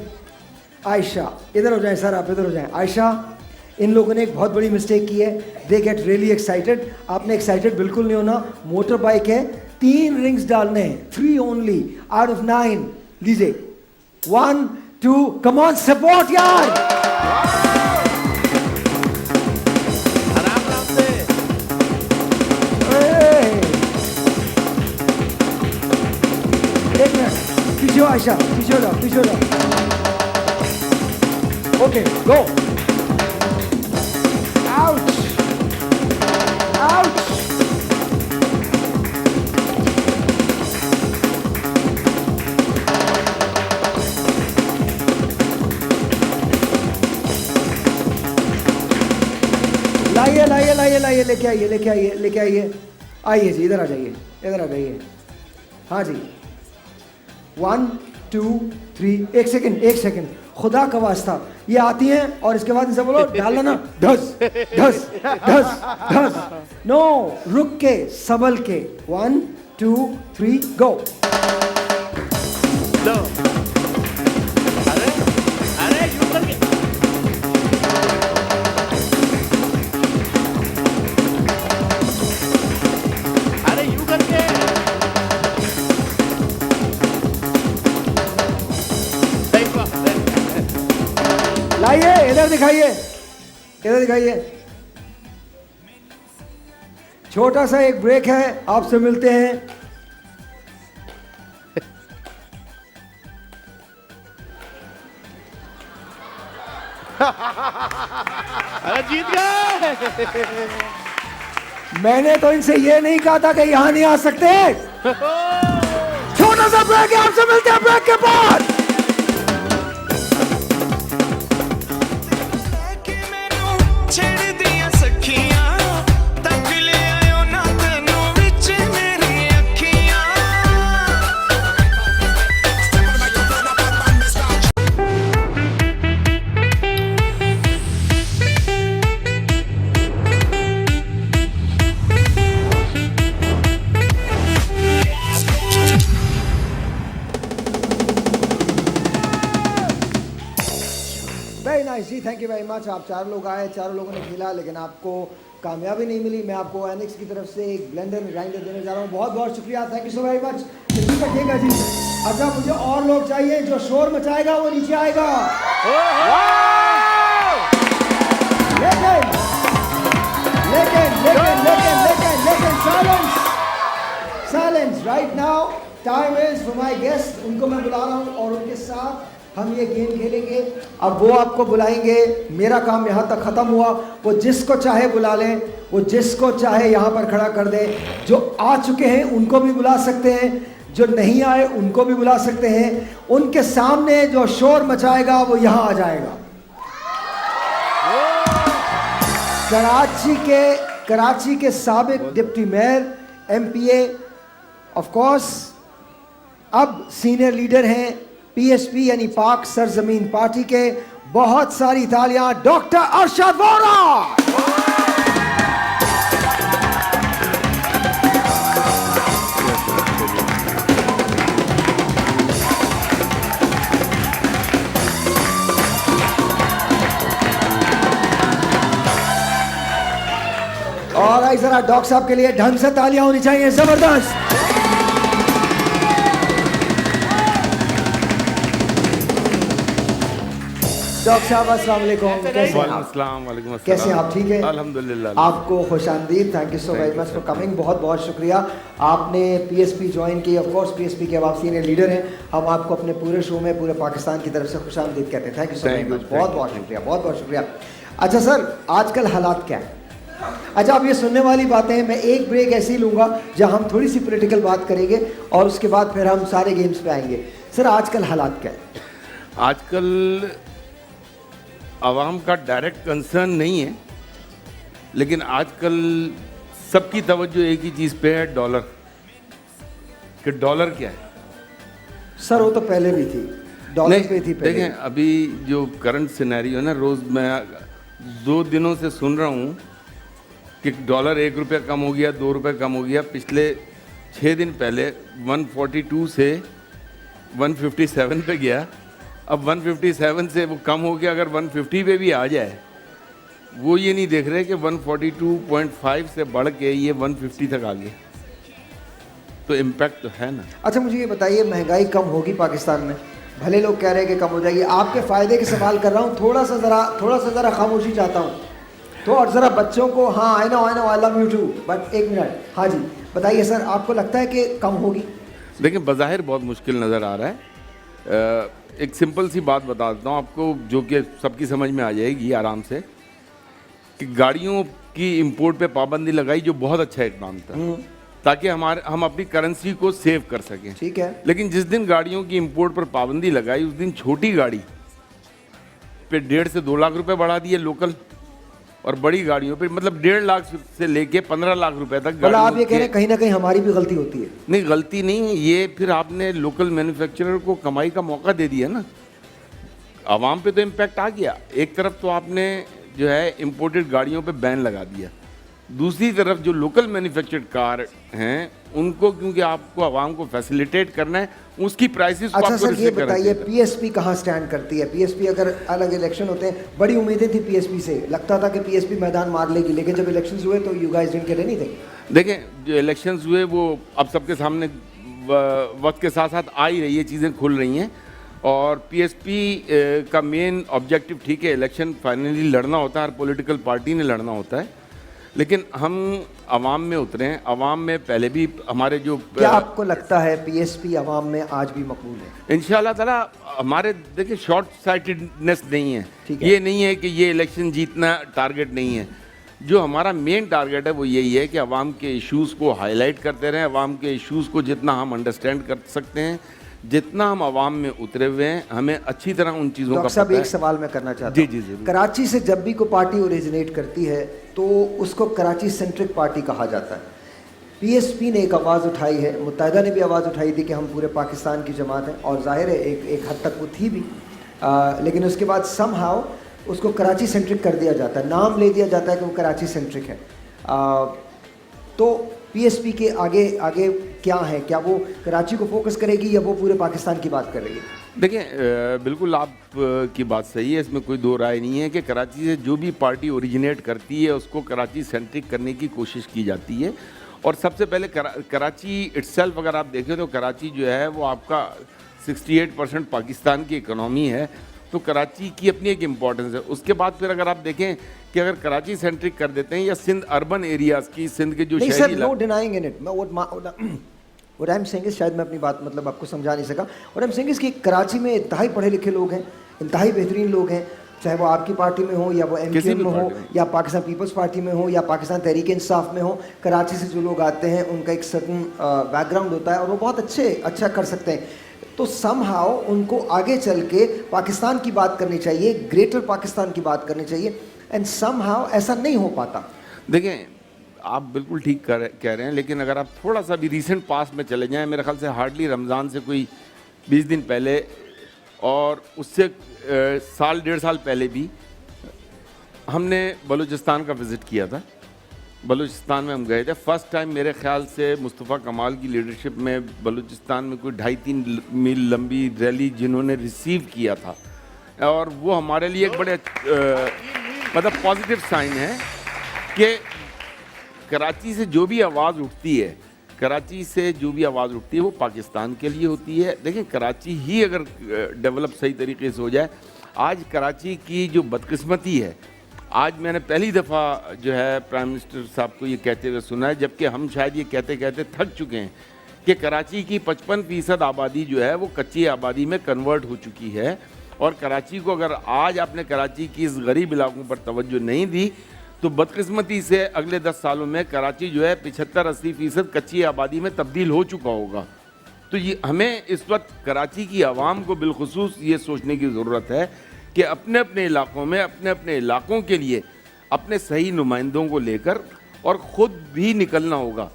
Ayesha. इधर हो जाए सर, आप इधर हो जाए। आयशा, इन लोगों ने एक बहुत बड़ी मिस्टेक की है। They get really excited. आपने एक्साइटेड बिल्कुल नहीं होना। मोटर बाइक है, 3 रिंग्स डालने हैं, 3 ओनली आउट ऑफ 9। लीजिए 1 2, कम ऑन, सपोर्ट यार। आराम से। एक मिनट, पीछे हो आयशा, पीछे हो जाओ। ओके, गो। आउच। लाइए, लेके आइए। आइए जी, इधर आ जाइए। हाँ जी। 1 2 3। एक सेकंड, खुदा का वास्ता, ये आती हैं और इसके बाद इनसे बोलो डालना ना, धस। नो, रुक के, संभल के। 1 2 3 गो। अरे यूं करके। इधर दिखाइए, इधर दिखाइए। छोटा सा एक ब्रेक है, आपसे मिलते हैं। अरे जीत गए। मैंने तो इनसे ये नहीं कहा था कि यहां नहीं आ सकते। छोटा सा ब्रेक है, आपसे मिलते हैं ब्रेक के बाद। कि मैनू छेड़ दिया सखियां तक ले आयो ना तेनू विच मेरी अखियां वेरी नाइस जी, थैंक यू वेरी मच। आप चार लोग आए, चारों लोगों ने खेला, लेकिन आपको कामयाबी नहीं मिली। मैं आपको एनिक्स की तरफ से एक ब्लेंडर ग्राइंडर देने जा रहा हूँ। बहुत बहुत शुक्रिया, thank you so very much. किसी तकिएगा जी। अच्छा, मुझे और लोग चाहिए, जो शोर मचाएगा वो नीचे आएगा। लेकिन silence right now. Time is for my guest. उनको मैं बुला रहा हूँ और उनके साथ हम ये गेम खेलेंगे। अब वो आपको बुलाएंगे, मेरा काम यहाँ तक खत्म हुआ। वो जिसको चाहे बुला लें, वो जिसको चाहे यहाँ पर खड़ा कर दें। जो आ चुके हैं उनको भी बुला सकते हैं, जो नहीं आए उनको भी बुला सकते हैं। उनके सामने जो शोर मचाएगा वो यहाँ आ जाएगा। कराची के साबिक deputy mayor, MPa, of course अब सीनियर लीडर हैं पीएसपी यानी पाक सरजमीन पार्टी के। बहुत सारी तालियां डॉक्टर अरशद वोरा। और आई जरा डॉक्टर साहब के लिए ढंग से तालियां होनी चाहिए, जबरदस्त। डॉक्टर साहब अस्सलाम वालेकुम, कैसे हैं आप? अस्सलाम वालेकुम। कैसे हैं आप? ठीक है, अल्हम्दुलिल्लाह। आपको खुशामदीद, thank you so very much for coming. बहुत बहुत शुक्रिया। आपने पीएसपी ज्वाइन की, ऑफ कोर्स पीएसपी के अब आप सीनियर लीडर हैं। हम आपको अपने पूरे शो में पूरे पाकिस्तान की तरफ से खुशामदीद कहते हैं। Thank you so very much, बहुत बहुत शुक्रिया, बहुत बहुत शुक्रिया। अच्छा सर, आजकल हालात क्या है? अच्छा, आप ये सुनने वाली बातें हैं। मैं एक ब्रेक ऐसे ही लूँगा जहाँ हम थोड़ी सी पॉलिटिकल बात करेंगे और उसके बाद फिर हम सारे गेम्स पे आएंगे। सर, आजकल हालात क्या है? आजकल आवाम का डायरेक्ट कंसर्न नहीं है, लेकिन आजकल सबकी तवज्जो एक ही चीज़ पे है, डॉलर। कि डॉलर क्या है। सर, वो तो पहले भी थी, डॉलर पे थी पहले। देखें, अभी जो करंट सिनेरियो है ना, रोज़ मैं 2 दिनों से सुन रहा हूँ कि डॉलर 1 रुपया कम हो गया, 2 रुपये कम हो गया। पिछले 6 दिन पहले 142 से 157 पे गया, अब 157 से वो कम हो गया। अगर 150 पे भी आ जाए, वो ये नहीं देख रहे कि 142.5 से बढ़ के ये 150 तक आ गया, तो इम्पैक्ट तो है ना। अच्छा, मुझे ये बताइए, महंगाई कम होगी पाकिस्तान में? भले लोग कह रहे हैं कि कम हो जाएगी, आपके फ़ायदे के सवाल कर रहा हूँ। थोड़ा सा ज़रा खामोशी चाहता हूँ तो, और ज़रा बच्चों को। हाँ, I know I love you too, but एक मिनट। हाँ जी, बताइए सर, आपको लगता है कि कम होगी? देखिए, बज़ाहिर बहुत मुश्किल नज़र आ रहा है। एक सिंपल सी बात बता देता हूँ आपको, जो कि सबकी समझ में आ जाएगी आराम से, कि गाड़ियों की इंपोर्ट पे पाबंदी लगाई, जो बहुत अच्छा इकदाम था, ताकि हम अपनी करेंसी को सेव कर सकें। ठीक है। लेकिन जिस दिन गाड़ियों की इंपोर्ट पर पाबंदी लगाई, उस दिन छोटी गाड़ी पे 1.5 से 2 लाख रुपए बढ़ा दिए लोकल, और बड़ी गाड़ियों पे मतलब 1.5 लाख से लेके 15 लाख रुपए तक। मतलब आप ये कह रहे हैं कहीं ना कहीं हमारी भी गलती होती है? नहीं, गलती नहीं है ये, फिर आपने लोकल मैन्युफैक्चरर को कमाई का मौका दे दिया ना। आवाम पे तो इम्पैक्ट आ गया। एक तरफ तो आपने जो है इंपोर्टेड गाड़ियों पे बैन लगा दिया, दूसरी तरफ जो लोकल मैन्युफैक्चर्ड कार हैं उनको, क्योंकि आपको आवाम को फैसिलिटेट करना है, उसकी प्राइसेस को अच्छा आपको सर, ये बताइए पीएसपी कहाँ स्टैंड करती है? पीएसपी, अगर अलग इलेक्शन होते हैं, बड़ी उम्मीदें थी पीएसपी से, लगता था कि पीएसपी मैदान मार लेगी, लेकिन जब इलेक्शंस हुए तो you guys didn't get anything. देखें, जो इलेक्शंस हुए वो अब सबके सामने वक्त के साथ साथ आ ही रही है, चीज़ें खुल रही हैं। और पीएसपी का मेन ऑब्जेक्टिव, ठीक है, इलेक्शन फाइनली लड़ना होता है, हर पॉलिटिकल पार्टी ने लड़ना होता है, लेकिन हम अवाम में उतरे हैं। अवाम में पहले भी हमारे जो क्या आपको लगता है पीएसपी अवाम में आज भी मकबूल है? इंशाल्लाह ताला हमारे, देखिए, शॉर्ट साइटेडनेस नहीं है, ठीक है। ये नहीं है कि ये इलेक्शन जीतना टारगेट नहीं है। जो हमारा मेन टारगेट है वो यही है कि अवाम के इश्यूज़ को हाईलाइट करते रहें। अवाम के इश्यूज़ को जितना हम अंडरस्टैंड कर सकते हैं, जितना हम अवाम में उतरे हुए हैं, हमें अच्छी तरह उन चीज़ों का डॉक्टर साहब पता एक है। सवाल मैं करना चाहता हूँ। जी, जी, जी। कराची से जब भी कोई पार्टी ओरिजिनेट करती है तो उसको कराची सेंट्रिक पार्टी कहा जाता है। पीएसपी ने एक आवाज़ उठाई है, मुत्तहिदा ने भी आवाज़ उठाई थी कि हम पूरे पाकिस्तान की जमात हैं, और जाहिर है एक हद तक वो थी भी, लेकिन उसके बाद समहाउ उसको कराची सेंट्रिक कर दिया जाता है, नाम ले दिया जाता है कि वो कराची सेंट्रिक है। तो पीएसपी के आगे आगे क्या है? क्या वो कराची को फोकस करेगी या वो पूरे पाकिस्तान की बात करेगी? देखिए, बिल्कुल आप की बात सही है, इसमें कोई दो राय नहीं है कि कराची से जो भी पार्टी ओरिजिनेट करती है उसको कराची सेंट्रिक करने की कोशिश की जाती है। और सबसे पहले कराची इटसेल्फ अगर आप देखें तो कराची जो है वो आपका 68% पाकिस्तान की इकोनॉमी है, तो कराची की अपनी एक इम्पॉर्टेंस है। उसके बाद फिर अगर आप देखें कि अगर कराची सेंट्रिक कर देते हैं या सिंध अर्बन एरियाज़ की, सिंध के जो नहीं सर, शहरी no denying in it. What I am saying is, शायद मैं अपनी बात मतलब आपको समझा नहीं सका। What I am saying is कि कराची में इंतहाई पढ़े लिखे लोग हैं, इंतहाई बेहतरीन लोग हैं, चाहे वो आपकी पार्टी में हो या वो एमक्यूएम में हो या पाकिस्तान पीपल्स पार्टी में हो या पाकिस्तान तहरीक इंसाफ में हो। कराची से जो लोग आते हैं उनका एक सर्टन बैकग्राउंड होता है और वो बहुत अच्छा कर सकते हैं। तो समहाउ उनको आगे चल के पाकिस्तान की बात करनी चाहिए, ग्रेटर पाकिस्तान की बात करनी चाहिए, एंड समहाउ ऐसा नहीं हो पाता। देखें, आप बिल्कुल ठीक कह रहे हैं, लेकिन अगर आप थोड़ा सा भी रीसेंट पास में चले जाएं, मेरे ख्याल से हार्डली रमज़ान से कोई 20 दिन पहले और उससे साल डेढ़ साल पहले भी हमने बलूचिस्तान का विज़िट किया था। बलूचिस्तान में हम गए थे फर्स्ट टाइम, मेरे ख्याल से मुस्तफ़ा कमाल की लीडरशिप में बलूचिस्तान में कोई 2.5-3 मील लंबी रैली जिन्होंने रिसीव किया था, और वो हमारे लिए एक बड़े मतलब पॉजिटिव साइन है कि कराची से जो भी आवाज़ उठती है, कराची से जो भी आवाज़ उठती है वो पाकिस्तान के लिए होती है। देखें, कराची ही अगर डेवलप सही तरीके से हो जाए, आज कराची की जो बदकिस्मती है, आज मैंने पहली दफ़ा जो है प्राइम मिनिस्टर साहब को ये कहते हुए सुना है, जबकि हम शायद ये कहते कहते थक चुके हैं कि कराची की 55% आबादी जो है वो कच्ची आबादी में कन्वर्ट हो चुकी है। और कराची को अगर आज आपने कराची की इस गरीब इलाकों पर तवज्जो नहीं दी तो बदकिस्मती से अगले 10 सालों में कराची जो है 75-80% कच्ची आबादी में तब्दील हो चुका होगा। तो ये हमें इस वक्त कराची की आवाम को बिलखुसूस ये सोचने की ज़रूरत है कि अपने अपने इलाकों में, अपने अपने इलाकों के लिए अपने सही नुमाइंदों को लेकर और ख़ुद भी निकलना होगा।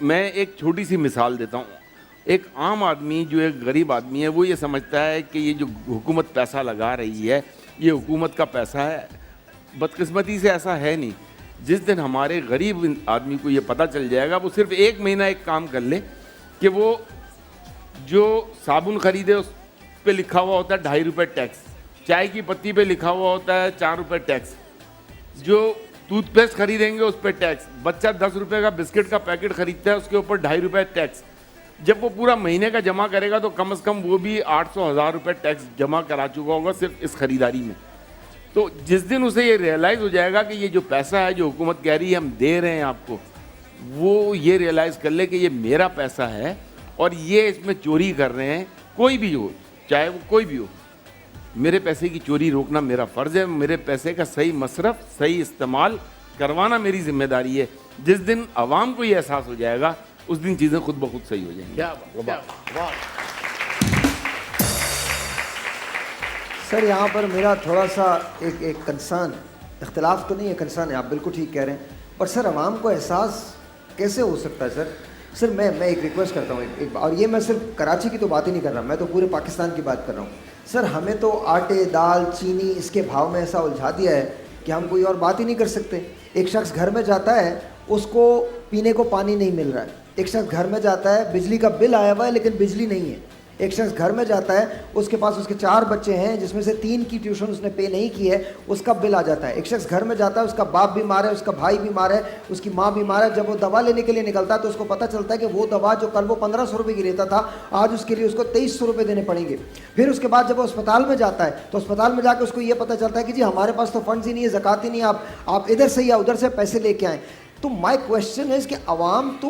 मैं एक छोटी सी मिसाल देता हूँ। एक आम आदमी जो एक गरीब आदमी है वो ये समझता है कि ये जो हुकूमत पैसा लगा रही है ये हुकूमत का पैसा है। बदकिस्मती से ऐसा है नहीं। जिस दिन हमारे गरीब आदमी को ये पता चल जाएगा, वो सिर्फ 1 महीना एक काम कर ले कि वो जो साबुन ख़रीदे उस पे लिखा हुआ होता है 2.5 रुपये टैक्स, चाय की पत्ती पे लिखा हुआ होता है 4 रुपये टैक्स, जो टूथपेस्ट खरीदेंगे उस पर टैक्स, बच्चा 10 रुपये का बिस्किट का पैकेट खरीदता है उसके ऊपर 2.5 रुपये टैक्स। जब वो पूरा महीने का जमा करेगा तो कम से कम वो भी 800-1000 रुपये टैक्स जमा करा चुका होगा सिर्फ इस खरीदारी में। तो जिस दिन उसे ये रियलाइज़ हो जाएगा कि ये जो पैसा है जो हुकूमत कह रही है हम दे रहे हैं आपको, वो ये रियलाइज़ कर ले कि ये मेरा पैसा है और ये इसमें चोरी कर रहे हैं, कोई भी हो, चाहे वो कोई भी हो, मेरे पैसे की चोरी रोकना मेरा फ़र्ज़ है, मेरे पैसे का सही मसरफ, सही इस्तेमाल करवाना मेरी जिम्मेदारी है। जिस दिन आवाम को ये एहसास हो जाएगा उस दिन चीज़ें खुद ब खुद सही हो जाएंगी। क्या बात। सर यहाँ पर मेरा थोड़ा सा एक कंसर्न, इख्तिलाफ तो नहीं है, कंसर्न है, आप बिल्कुल ठीक कह रहे हैं, पर सर आवाम को एहसास कैसे हो सकता है सर मैं एक रिक्वेस्ट करता हूँ और ये मैं सिर्फ कराची की तो बात ही नहीं कर रहा, मैं तो पूरे पाकिस्तान की बात कर रहा हूँ। सर हमें तो आटे, दाल, चीनी इसके भाव में ऐसा उलझा दिया है कि हम कोई और बात ही नहीं कर सकते। एक शख्स घर में जाता है, उसको पीने को पानी नहीं मिल रहा है, एक शख्स घर में जाता है, बिजली का बिल आया हुआ है लेकिन बिजली नहीं है, एक शख्स घर में जाता है, उसके पास उसके 4 बच्चे हैं जिसमें से 3 की ट्यूशन उसने पे नहीं की है, उसका बिल आ जाता है। एक शख्स घर में जाता है, उसका बाप बीमार है, उसका भाई बीमार है, उसकी माँ बीमार है, जब वो दवा लेने के लिए निकलता है तो उसको पता चलता है कि वो दवा जो कल वो 1500 रुपये की लेता था, आज उसके लिए उसको 2300 रुपये देने पड़ेंगे। फिर उसके बाद जब वो अस्पताल में जाता है तो अस्पताल में जाकर उसको ये पता चलता है कि जी हमारे पास तो फंड्स ही नहीं है, ज़कात ही नहीं है, आप इधर से या उधर से पैसे लेके आएँ। तो माय क्वेश्चन है कि अवाम तो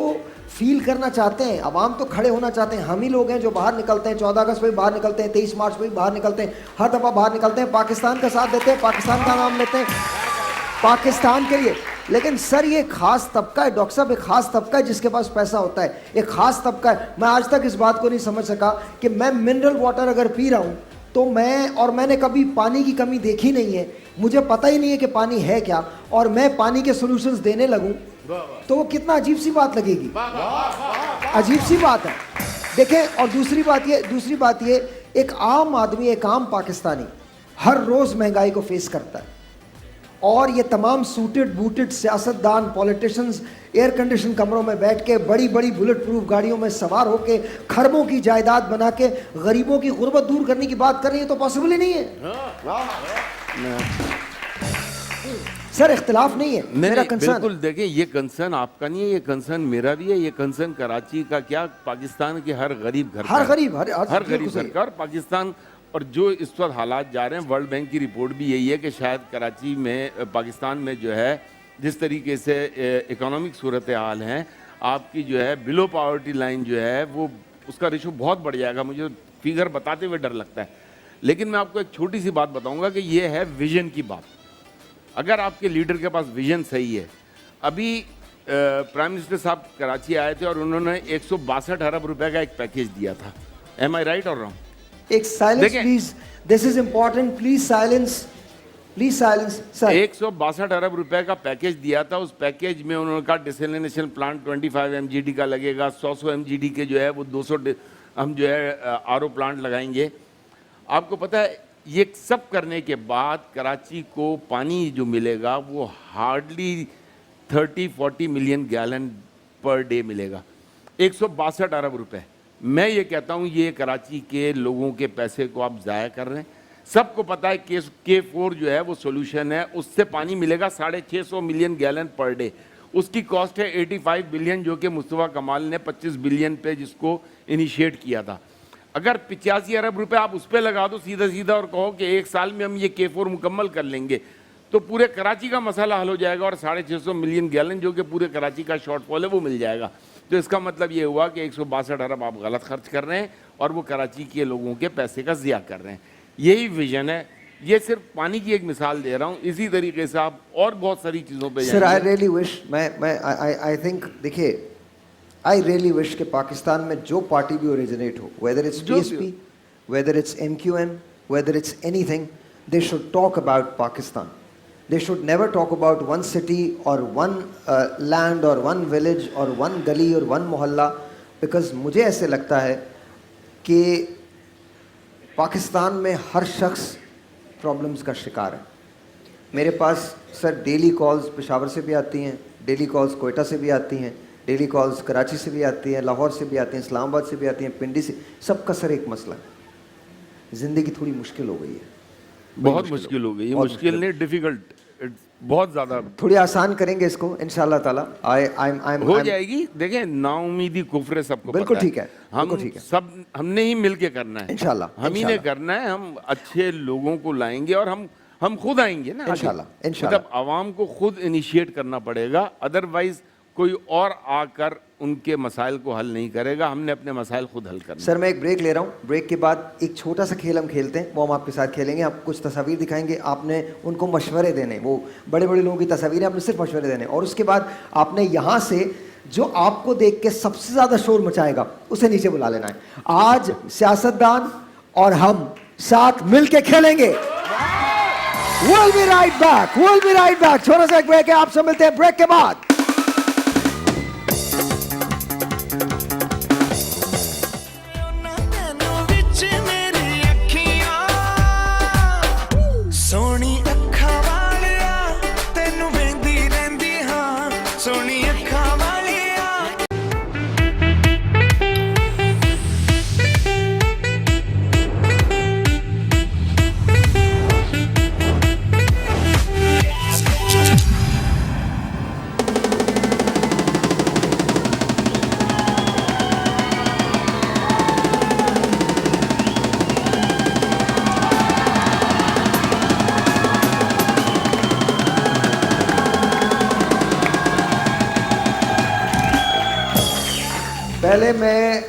फील करना चाहते हैं, अवाम तो खड़े होना चाहते हैं। हम ही लोग हैं जो बाहर निकलते हैं, 14 अगस्त पे भी बाहर निकलते हैं, 23 मार्च पे भी बाहर निकलते हैं, हर दफ़ा बाहर निकलते हैं, पाकिस्तान का साथ देते हैं, पाकिस्तान का नाम लेते हैं, पाकिस्तान के लिए। लेकिन सर ये खास तबका है डॉक्टर साहब, एक खास तबका है जिसके पास पैसा होता है, एक खास तबका है। मैं आज तक इस बात को नहीं समझ सका कि मैं मिनरल वाटर अगर पी रहा हूँ तो मैंने कभी पानी की कमी देखी नहीं है, मुझे पता ही नहीं है कि पानी है क्या, और मैं पानी के सॉल्यूशंस देने लगूं तो वो कितना अजीब सी बात लगेगी, अजीब सी बात है। देखें, और दूसरी बात ये एक आम आदमी, एक आम पाकिस्तानी हर रोज़ महंगाई को फेस करता है, और ये तमाम सूटेड बूटेड सियासतदान, पॉलिटिशियंस एयर कंडीशन कमरों में बैठ के, बड़ी बड़ी बुलेट प्रूफ गाड़ियों में सवार होके, खरबों की जायदाद बना के गरीबों की गुर्बत दूर करने की बात कर रही है, तो पॉसिबल ही नहीं है। सर इख्तिलाफ नहीं है, मेरा कंसर्न। बिल्कुल, देखिए ये कंसर्न आपका नहीं है, ये कंसर्न मेरा भी है। ये कंसर्न कराची का क्या, पाकिस्तान के हर गरीब घर हर गरीब घर का, और पाकिस्तान, और जो इस वक्त हालात जा रहे हैं, वर्ल्ड बैंक की रिपोर्ट भी यही है कि शायद कराची में, पाकिस्तान में जो है जिस तरीके से इकोनॉमिक सूरत हाल हैं, आपकी जो है बिलो पावर्टी लाइन जो है वो उसका रेशो बहुत बढ़ जाएगा। मुझे फिगर बताते हुए डर लगता है, लेकिन मैं आपको एक छोटी सी बात बताऊंगा कि ये है विजन की बात। अगर आपके लीडर के पास विजन सही है, अभी प्राइम मिनिस्टर साहब कराची आए थे और उन्होंने 162 अरब रुपए का एक पैकेज दिया था। एम आई राइट और रॉन्ग? एक silence please, this is important, please silence sir. 162 अरब रुपए का पैकेज दिया था। उस पैकेज में उन्होंने कहा डिसैलिनेशन प्लांट 25 MGD का लगेगा, 100 MGD के जो है वो 200 हम जो है RO प्लांट लगाएंगे। आपको पता है ये सब करने के बाद कराची को पानी जो मिलेगा वो hardly 30-40 million gallon per day मिलेगा। 162 अरब रुपए। मैं ये कहता हूँ ये कराची के लोगों के पैसे को आप ज़ाया कर रहे हैं। सबको पता है K4 जो है वो सोल्यूशन है, उससे पानी मिलेगा 650 मिलियन गैलन पर डे। उसकी कॉस्ट है 85 बिलियन, जो कि मुस्तफा कमाल ने 25 बिलियन पे जिसको इनिशिएट किया था। अगर 85 अरब रुपए आप उस पर लगा दो सीधा सीधा और कहो कि 1 साल में हम ये K4 मुकम्मल कर लेंगे, तो पूरे कराची का मसला हल हो जाएगा और 650 मिलियन गैलन जो कि पूरे कराची का शॉर्टफॉल है वो मिल जाएगा। तो इसका मतलब ये हुआ कि 162 अरब आप गलत खर्च कर रहे हैं और वो कराची के लोगों के पैसे का ज़िया कर रहे हैं। यही विजन है। ये सिर्फ पानी की एक मिसाल दे रहा हूँ, इसी तरीके से आप और बहुत सारी चीज़ों पे sir I really wish, I think, देखिए आई रियली विश कि पाकिस्तान में जो पार्टी भी ओरिजिनेट हो, whether it's PSP, whether it's MQM, whether it's anything, they should talk about Pakistan. They should never talk about one city or one land or one village or one गली or one मोहल्ला, because मुझे ऐसे लगता है कि पाकिस्तान में हर शख्स problems का शिकार है। मेरे पास सर डेली कॉल्स पेशावर से भी आती हैं, डेली कॉल्स कोयटा से भी आती हैं, डेली कॉल्स कराची से भी आती हैं, लाहौर से भी आती हैं, इस्लामाबाद से भी आती हैं, पिंडी से। सबका सर एक मसला है, ज़िंदगी थोड़ी मुश्किल हो गई है, बहुत मुश्किल हो गई। मुश्किल नहीं, डिफिकल्ट, बहुत ज़्यादा। थोड़ी आसान करेंगे इसको इंशाल्लाह ताला। हो जाएगी। देखें, नाउमीदी कुफ्र सबको बिल्कुल ठीक है, हम सब हमने ही मिलके करना है इंशाल्लाह, हम ही ने करना है। हम अच्छे लोगों को लाएंगे और हम खुद आएंगे ना इंशाल्लाह। मतलब आवाम को खुद इनिशिएट करना पड़ेगा, अदरवाइज कोई और आकर उनके मसाइल को हल नहीं करेगा। हमने अपने मसाइल खुद हल करना। सर मैं एक ब्रेक ले रहा हूँ, ब्रेक के बाद एक छोटा सा खेल हम खेलते हैं, वो हम आपके साथ खेलेंगे। आप कुछ तस्वीर दिखाएंगे, आपने उनको मशवरे देने, वो बड़े बड़े लोगों की तस्वीरें, आपने सिर्फ मशवरे देने, और उसके बाद आपने यहाँ से जो आपको देख के सबसे ज़्यादा शोर मचाएगा उसे नीचे बुला लेना है। आज सियासतदान और हम साथ मिल के खेलेंगे। We'll be right back। छोटा सा एक ब्रेक है, आपसे मिलते हैं ब्रेक के बाद। पहले मैं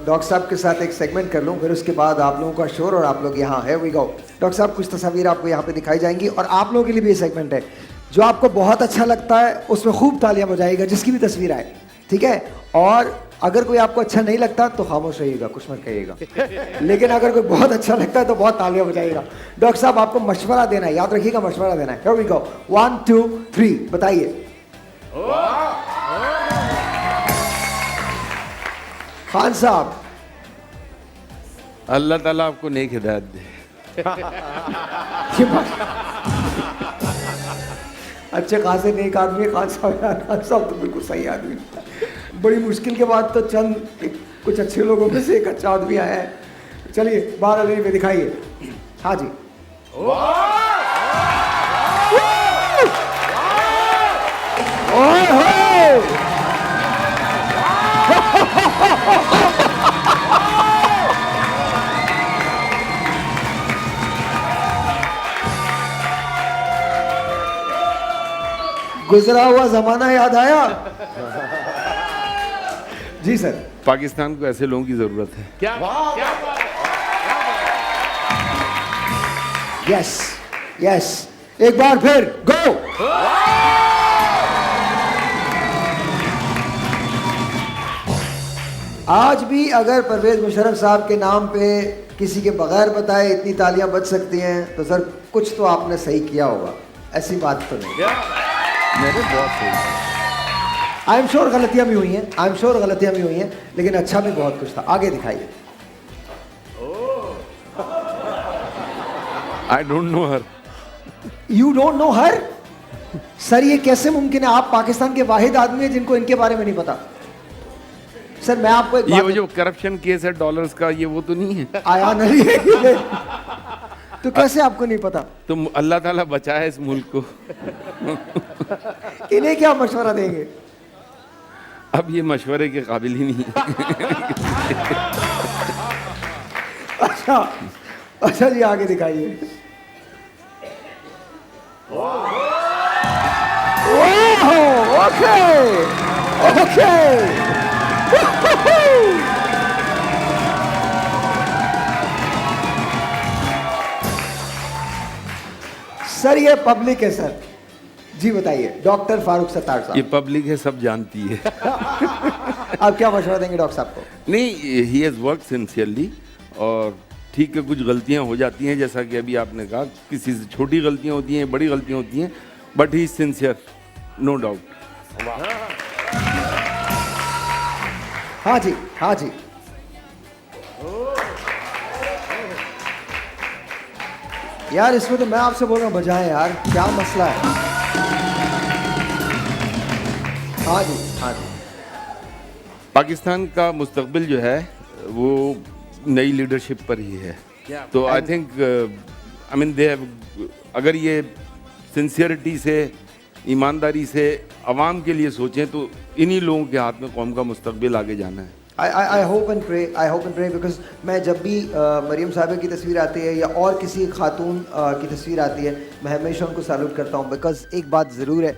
डॉक्टर साहब के साथ एक सेगमेंट कर लूं, फिर उसके बाद आप लोगों का शोर और आप लोग यहाँ है वी गो। डॉक्टर साहब कुछ तस्वीर आपको यहाँ पे दिखाई जाएंगी और आप लोगों के लिए भी ये सेगमेंट है। जो आपको बहुत अच्छा लगता है उसमें खूब तालियां बजाइएगा, जिसकी भी तस्वीर आए, ठीक है। और अगर कोई आपको अच्छा नहीं लगता तो खामोश रहिएगा, कुछ मत कहिएगा। लेकिन अगर कोई बहुत अच्छा लगता है तो बहुत तालियां बजाइएगा। डॉक्टर साहब आपको मशवरा देना है, याद रखिएगा मशवरा देना है। हियर वी गो 1 2 3 बताइए। खान साहब, अल्लाह ताला आपको नेक हिदायत दे। अच्छे खासे नेक आदमी है खान साहब। यार खान साहब तो बिल्कुल सही आदमी, बड़ी मुश्किल के बाद तो चंद कुछ अच्छे लोगों में से एक अच्छा आदमी आया है। चलिए 12 दिन में दिखाइए। हाँ जी, गुजरा हुआ जमाना याद आया। जी सर। पाकिस्तान को ऐसे लोगों की जरूरत है। क्या क्या बात है। यस यस, एक बार फिर गो। आज भी अगर परवेज मुशर्रफ साहब के नाम पे किसी के बगैर बताए इतनी तालियां बज सकती हैं तो सर कुछ तो आपने सही किया होगा, ऐसी बात तो नहीं। मेरे बहुत सही। आई एम श्योर गलतियां भी हुई हैं, आई एम श्योर गलतियां भी हुई हैं, लेकिन अच्छा भी बहुत कुछ था। आगे दिखाइए। आई don't no her. You don't know her? Sir ये कैसे मुमकिन है? आप पाकिस्तान के वाहिद आदमी हैं जिनको इनके बारे में नहीं पता। सर मैं आपको एक ये वो जो करप्शन केस है डॉलर्स का, ये वो तो नहीं है? आया नहीं है। तो कैसे आपको नहीं पता? तो अल्लाह ताला बचाए इस मुल्क को। इन्हें क्या मशवरा देंगे? अब ये मशवरे के काबिल ही नहीं है। अच्छा अच्छा जी, आगे दिखाइए। Okay okay. सर ये पब्लिक है सर। जी बताइए डॉक्टर फारूक सत्तार ये साहब। पब्लिक है, सब जानती है। आप क्या मशवरा देंगे डॉक्टर साहब को? नहीं, ही हैज़ वर्क सिंसियरली। और ठीक है, कुछ गलतियां हो जाती हैं, जैसा कि अभी आपने कहा, किसी से छोटी गलतियां होती हैं, बड़ी गलतियां होती हैं, but he is sincere, no doubt. हाँ जी हाँ जी। यार इसमें तो मैं आपसे बोल रहा हूँ बजाए यार, क्या मसला है? हाँ जी हाँ जी। पाकिस्तान का मुस्तकबिल जो है वो नई लीडरशिप पर ही है। तो आई थिंक आई मीन दे अगर ये सिंसियरिटी से, ईमानदारी से आवाम के लिए सोचें तो इन्हीं लोगों के हाथ में कौम का मुस्तकबिल आगे जाना है। I hope and pray because मैं जब भी मरियम साहिबा की तस्वीर आती है या और किसी खातून की तस्वीर आती है, मैं हमेशा उनको सैल्यूट करता हूँ। बिकॉज एक बात ज़रूर है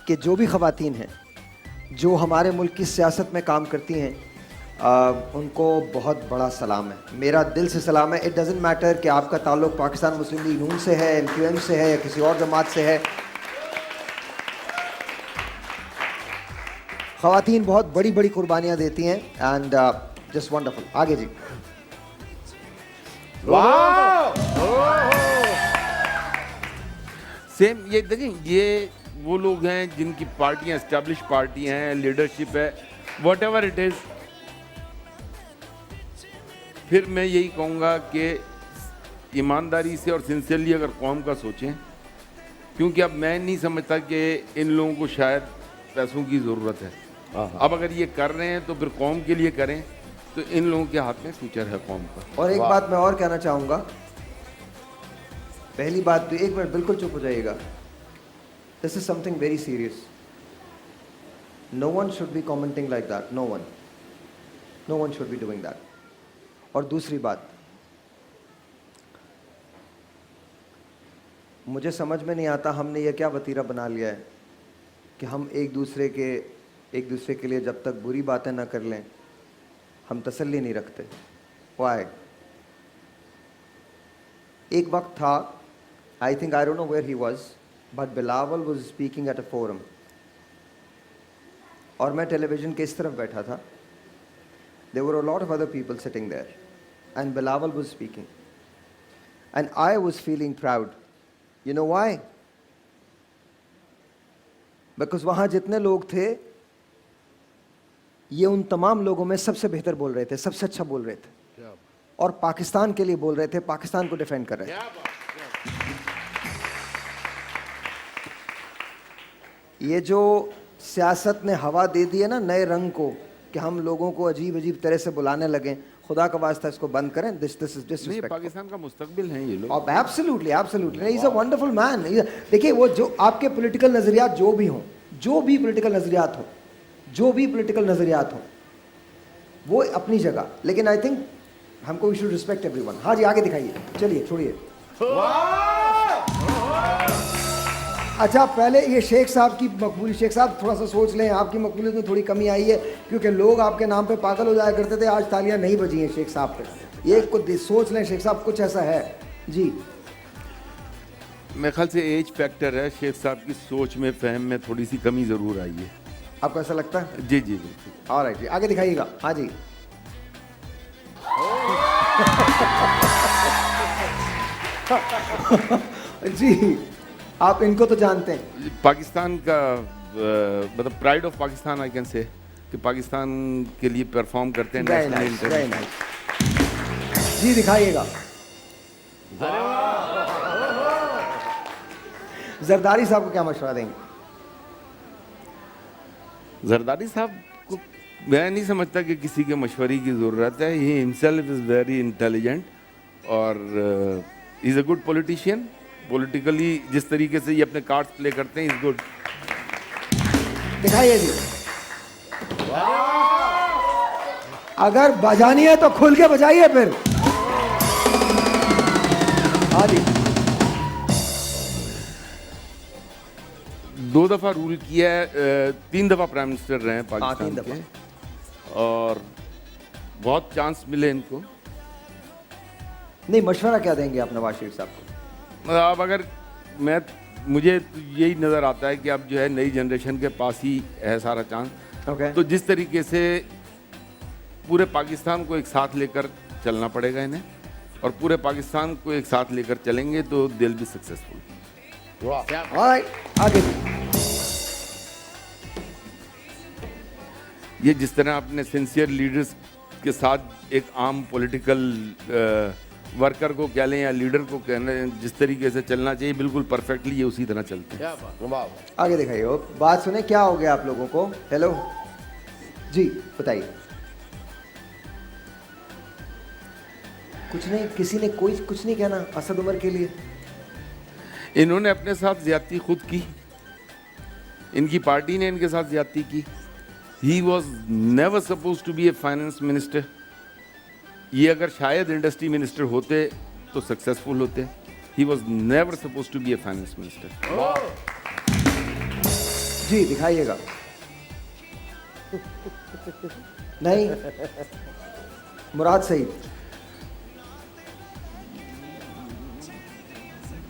कि जो भी ख़वातीन हैं जो हमारे मुल्क की सियासत में काम करती हैं, उनको बहुत बड़ा सलाम है, मेरा दिल से सलाम है। इट डज़न्ट मैटर कि आपका ताल्लुक़ पाकिस्तान मुस्लिम लीग नून से है, MQM से है या किसी और जमात से है। ख़वातीन बहुत बड़ी बड़ी कुर्बानियाँ देती हैं एंड जस्ट वंडरफुल। आगे जी। सेम ये देखें, ये वो लोग हैं जिनकी पार्टियां एस्टैब्लिश पार्टी हैं, लीडरशिप है, वॉट एवर इट इज़। फिर मैं यही कहूँगा कि ईमानदारी से और सिंसियरली अगर कौम का सोचें, क्योंकि अब मैं नहीं समझता कि इन लोगों को शायद पैसों की ज़रूरत है। अब अगर ये कर रहे हैं तो फिर कौम के लिए करें, तो इन लोगों के हाथ में फ्यूचर है कौम का। और एक बात मैं और कहना चाहूँगा। पहली बात तो, एक मिनट बिल्कुल चुप हो जाइएगा, this is something very serious. No one should be commenting like that, no one should be doing that. और दूसरी बात, मुझे समझ में नहीं आता हमने ये क्या वतीरा बना लिया है कि हम एक दूसरे के एक दूसरे के लिए जब तक बुरी बातें ना कर लें हम तसल्ली नहीं रखते। वाई? एक वक्त था, I think, I don't know where he was, but Bilawal was speaking at a forum, और मैं टेलीविजन के इस तरफ बैठा था। There were a lot of other people sitting there, and Bilawal was speaking, and I was feeling proud. You know why? Because वहाँ जितने लोग थे ये उन तमाम लोगों में सबसे बेहतर बोल रहे थे, सबसे अच्छा बोल रहे थे, और पाकिस्तान के लिए बोल रहे थे, पाकिस्तान को डिफेंड कर रहे थे। ये जो सियासत ने हवा दे दी है ना नए रंग को, कि हम लोगों को अजीब अजीब तरह से बुलाने लगे, खुदा का वास्ता इसको बंद करें। This is disrespect. पाकिस्तान का मुस्तकबिल हैं ये लोग। Absolutely absolutely, he is a wonderful man. देखिए, वो जो आपके पॉलिटिकल नजरियात जो भी हों, जो भी पॉलिटिकल नजरियात हो, जो भी पॉलिटिकल नजरियात हो, वो अपनी जगह, लेकिन आई थिंक हमको वी शुड रिस्पेक्ट एवरीवन। हाँ जी, आगे दिखाइए, चलिए छोड़िए। अच्छा, पहले ये शेख साहब की मकबूली, शेख साहब थोड़ा सा सोच लें, आपकी मकबूलियत में थोड़ी कमी आई है, क्योंकि लोग आपके नाम पे पागल हो जाया करते थे, आज तालियां नहीं बजी हैं शेख साहब पे। ये कुछ सोच लें शेख साहब, कुछ ऐसा है जी। मेरे ख्याल से एज फैक्टर है, शेख साहब की सोच में, फहम में थोड़ी सी कमी ज़रूर आई है। आपको ऐसा लगता है? जी जी बिल्कुल। ऑलराइट जी, आगे दिखाइएगा। हाँ जी। जी, आप इनको तो जानते हैं। पाकिस्तान का मतलब pride of Pakistan, I can say, कि पाकिस्तान के लिए परफॉर्म करते हैं Very national nice, very international. nice। जी दिखाइएगा। जरदारी साहब को क्या मशवरा देंगे? जरदारी साहब को मैं नहीं समझता कि किसी के मशवरे की ज़रूरत है। He himself is very intelligent और is a good politician. Politically जिस तरीके से ये अपने कार्ड्स प्ले करते हैं, इज़ गुड। दिखाइए जी। अगर बजानी है तो खुल के बजाइए फिर। हाँ जी। 2 दफ़ा रूल किया है, 3 दफ़ा प्राइम मिनिस्टर रहे हैं पाकिस्तान 3 दफ़ा। के, और बहुत चांस मिले इनको। नहीं, मशवरा क्या देंगे आप नवाज शरीफ साहब को? अब अगर मुझे तो यही नज़र आता है कि अब जो है नई जनरेशन के पास ही है सारा चांस। Okay. तो जिस तरीके से पूरे पाकिस्तान को एक साथ लेकर चलना पड़ेगा इन्हें, और पूरे पाकिस्तान को एक साथ लेकर चलेंगे तो दिल भी सक्सेसफुल। ऑलराइट, आगे। ये जिस तरह अपने सिंसियर लीडर्स के साथ एक आम पॉलिटिकल वर्कर को कह लें या लीडर को कहने, जिस तरीके से चलना चाहिए, बिल्कुल परफेक्टली ये उसी तरह चलते हैं। आगे दिखाइए। बात सुने, क्या हो गया आप लोगों को? हेलो जी, बताइए। कुछ नहीं, किसी ने कोई कुछ नहीं कहना असद उमर के लिए? इन्होंने अपने साथ ज्यादती खुद की, इनकी पार्टी ने इनके साथ ज्यादती की। He was never suppose to be a finance minister. ये अगर शायद इंडस्ट्री मिनिस्टर होते तो सक्सेसफुल होते। He was never suppose to be a finance minister. जी दिखाइएगा। नहीं, मुराद सईद।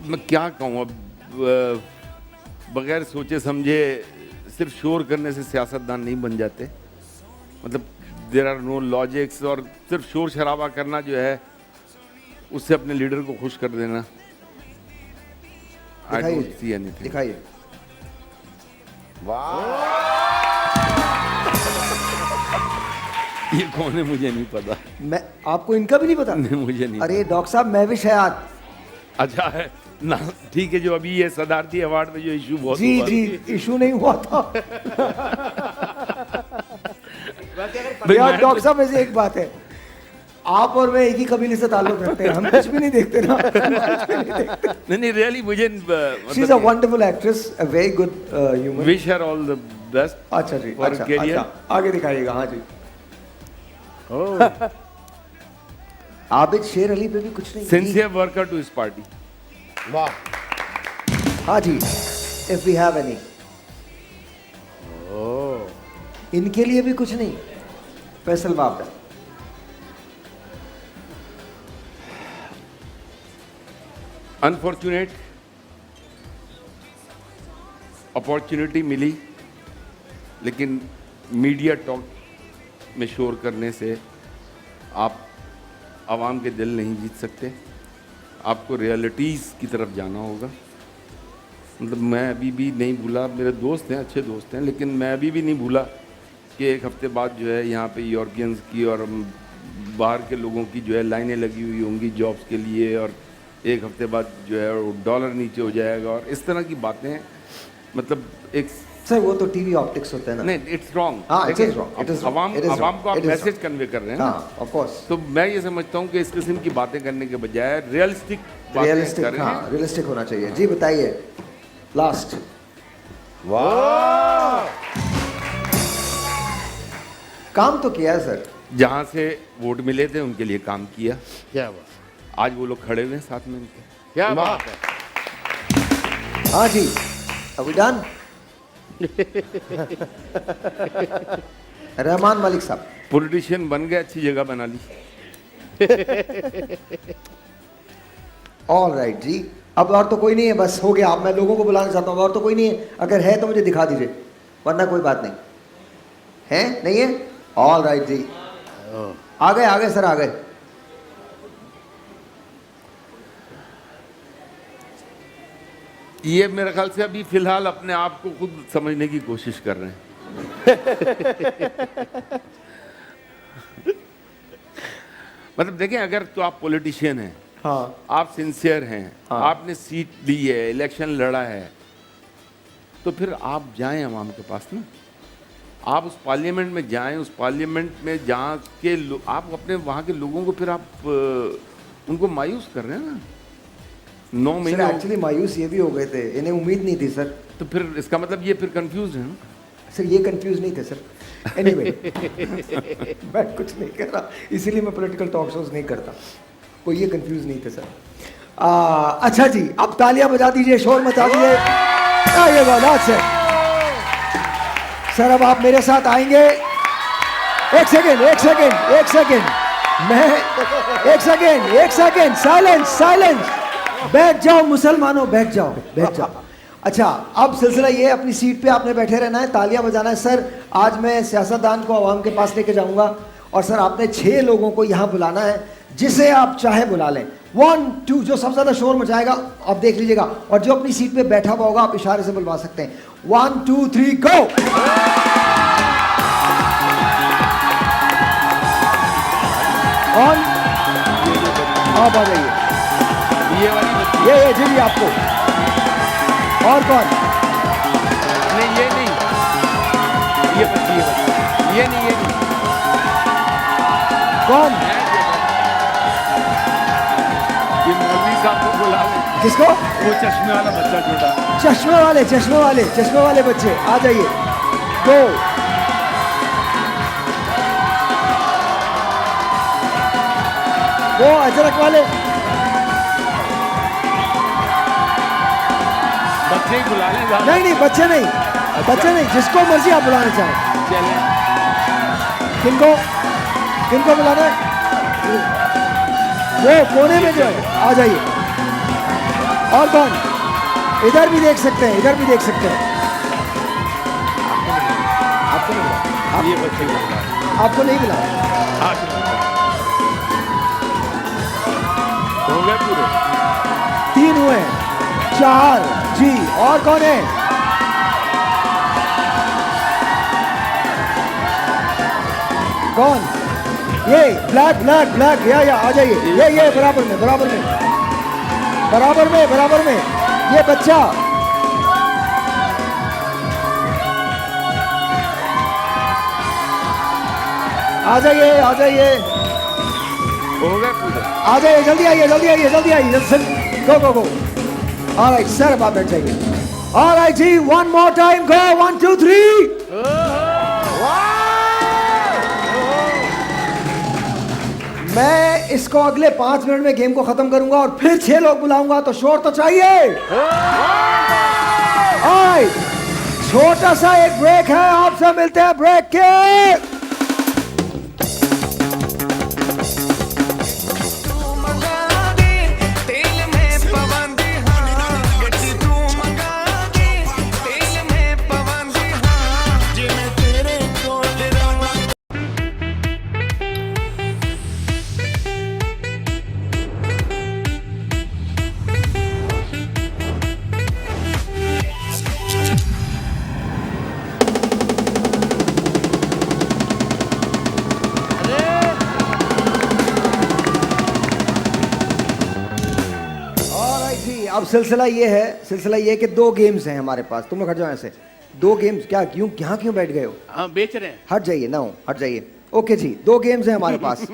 मैं क्या कहूँ अब, बगैर सोचे समझे सिर्फ शोर करने से सियासतदान नहीं बन जाते। मतलब देयर आर नो लॉजिक्स, और सिर्फ शोर शराबा करना जो है उससे अपने लीडर को खुश कर देना। I don't see anything. दिखाइए। ये कौन है मुझे नहीं पता। मैं आपको इनका भी नहीं पता? नहीं, मुझे नहीं अरे डॉक्टर साहब, मैं भी हयात। अच्छा है ना, ठीक है। जो अभी ये सदारती अवार्ड में जो इशू बहुत जी जी, इशू नहीं हुआ था। यार डॉक्टर साहब, वैसे एक बात है, आप और मैं एक ही कबीले से ताल्लुक रखते हैं, हम कुछ भी नहीं देखते ना। नहीं रियली मुझे she is a wonderful actress, a very good human. Wish her all the best. अच्छा जी, अच्छा, आगे दिखाइएगा। हाँ जी। आबिद शेर अली पे भी कुछ नहीं। Sincere worker to his party. हाँ जी, इफ वी हैव एनी। इनके लिए भी कुछ नहीं। फैसल बाबा, अनफॉर्चुनेट अपॉर्चुनिटी मिली, लेकिन मीडिया टॉक में शोर करने से आप आवाम के दिल नहीं जीत सकते। आपको रियलिटीज़ की तरफ जाना होगा। मतलब मैं अभी भी नहीं भूला, मेरे दोस्त हैं, अच्छे दोस्त हैं, लेकिन मैं अभी भी नहीं भूला कि एक हफ्ते बाद जो है यहाँ पे यूरोपियंस की और बाहर के लोगों की जो है लाइनें लगी हुई होंगी जॉब्स के लिए, और एक हफ्ते बाद जो है वो डॉलर नीचे हो जाएगा और इस तरह की बातें। मतलब एक सर वो तो टीवी ऑप्टिक्स होते हैं ना। नहीं, इट्स रॉन्ग। हाँ, it is wrong. It is wrong. Awam It is wrong. आवाम को आप It is message wrong. Convey कर रहे हैं ना। हाँ, of course. तो मैं ये समझता हूँ कि इस किस्म की बातें करने के बजाय रियलिस्टिक बातें रियलिस्टिक, करें। हाँ, रियलिस्टिक होना चाहिए। जी बताइए, लास्ट। काम तो किया है सर। जहाँ से वोट मिले थे उनके लिए काम किया। क्या बात, आज वो लोग खड़े हुए हैं साथ में उनके। क्या बात है। हाँ जी, अभी डन। रहमान मलिक साहब, पॉलिटिशियन बन गए, अच्छी जगह बना ली। ऑल राइट जी। अब और तो कोई नहीं है, बस हो गया। अब मैं लोगों को बुलाना चाहता हूँ, और तो कोई नहीं है। अगर है तो मुझे दिखा दीजिए, वरना कोई बात नहीं है। नहीं है? ऑल राइट जी, आ गए सर, आ गए। ये मेरे ख्याल से अभी फिलहाल अपने आप को खुद समझने की कोशिश कर रहे हैं। मतलब देखें, अगर तो आप पॉलिटिशियन हैं, हाँ, आप सिंसियर हैं, हाँ। आपने सीट ली है, इलेक्शन लड़ा है, तो फिर आप जाएं अवाम के पास ना। आप उस पार्लियामेंट में जाएं, उस पार्लियामेंट में जहाँ के आप अपने वहाँ के लोगों को फिर आप उनको मायूस कर रहे हैं ना। 9 सर महीने एक्चुअली मायूस ये भी हो गए थे, इन्हें उम्मीद नहीं थी सर। तो फिर इसका मतलब ये फिर कंफ्यूज है ना। सर ये कंफ्यूज नहीं थे सर। एनीवे मैं कुछ नहीं कर रहा, इसीलिए मैं पॉलिटिकल टॉक शोज नहीं करता। कोई ये कंफ्यूज नहीं थे सर। अच्छा जी, अब तालियां बजा दीजिए, शोर मचा दीजिए। ये बात सर। सर अब आप मेरे साथ आएंगे। एक सेकेंड मैं एक सेकेंड साइलेंस। बैठ जाओ मुसलमानों, बैठ जाओ। अच्छा, अब सिलसिला ये, अपनी सीट पे आपने बैठे रहना है, तालियां बजाना है। सर आज मैं सियासतदान को आवाम के पास लेके जाऊंगा, और सर आपने 6 लोगों को यहाँ बुलाना है, जिसे आप चाहे बुला लें। 1 2, जो सबसे ज्यादा शोर मचाएगा आप देख लीजिएगा, और जो अपनी सीट पे बैठा हुआ होगा आप इशारे से बुलवा सकते हैं। 1 2 3 गो। ऑन, आप आ जाइए। ये वाली बच्ची, ये जी आपको। और कौन? नहीं ये नहीं, ये बच्ची, ये नहीं। कौन? ये मौलवी साहब को बुला लें। किसको? वो चश्मे वाला बच्चा छोटा। चश्मे वाले बच्चे आ जाइए। 2 वो अजरक वाले बच्चे ही बुला लें। नहीं, बच्चे नहीं, जिसको मर्जी आप बुलाना चाहें। चलें। किनको बुलाना है? वो कोने में जो है, आ जाइए। और कौन? इधर भी देख सकते हैं। आपको नहीं बुला, ये बच्चे को बुला। आपको नहीं बुला। हो गए पूरे। 3 हुए, 4 जी। और कौन है? कौन? ये ब्लैक या आ जाइए। ये बराबर में ये बच्चा। आ जाइए। हो गए पूरे। आ जाइए, जल्दी आइए। गो। ऑलराइट सर, अब आप बैठ जाइए। ऑलराइट जी, 1 more time, go 1 2 3। मैं इसको अगले 5 मिनट में गेम को खत्म करूंगा, और फिर 6 लोग बुलाऊंगा, तो शोर तो चाहिए। ऑलराइट, छोटा सा एक ब्रेक है, आपसे मिलते हैं ब्रेक के। तू मंगा दे तेल में पवंदी हाँ गड्डी तू मंगा दे तेल में पवंदी हाँ जे मैं तेरे कोल रवां ऑलराइट जी, अब सिलसिला ये है कि दो गेम्स हैं हमारे पास। तुम लोग हट जाओ ऐसे। दो गेम्स क्या, क्यों यहाँ क्यों बैठ गए हो? हम बेच रहे हैं। हट जाइए ना, हट जाइए। ओके जी, दो गेम्स हैं हमारे पास।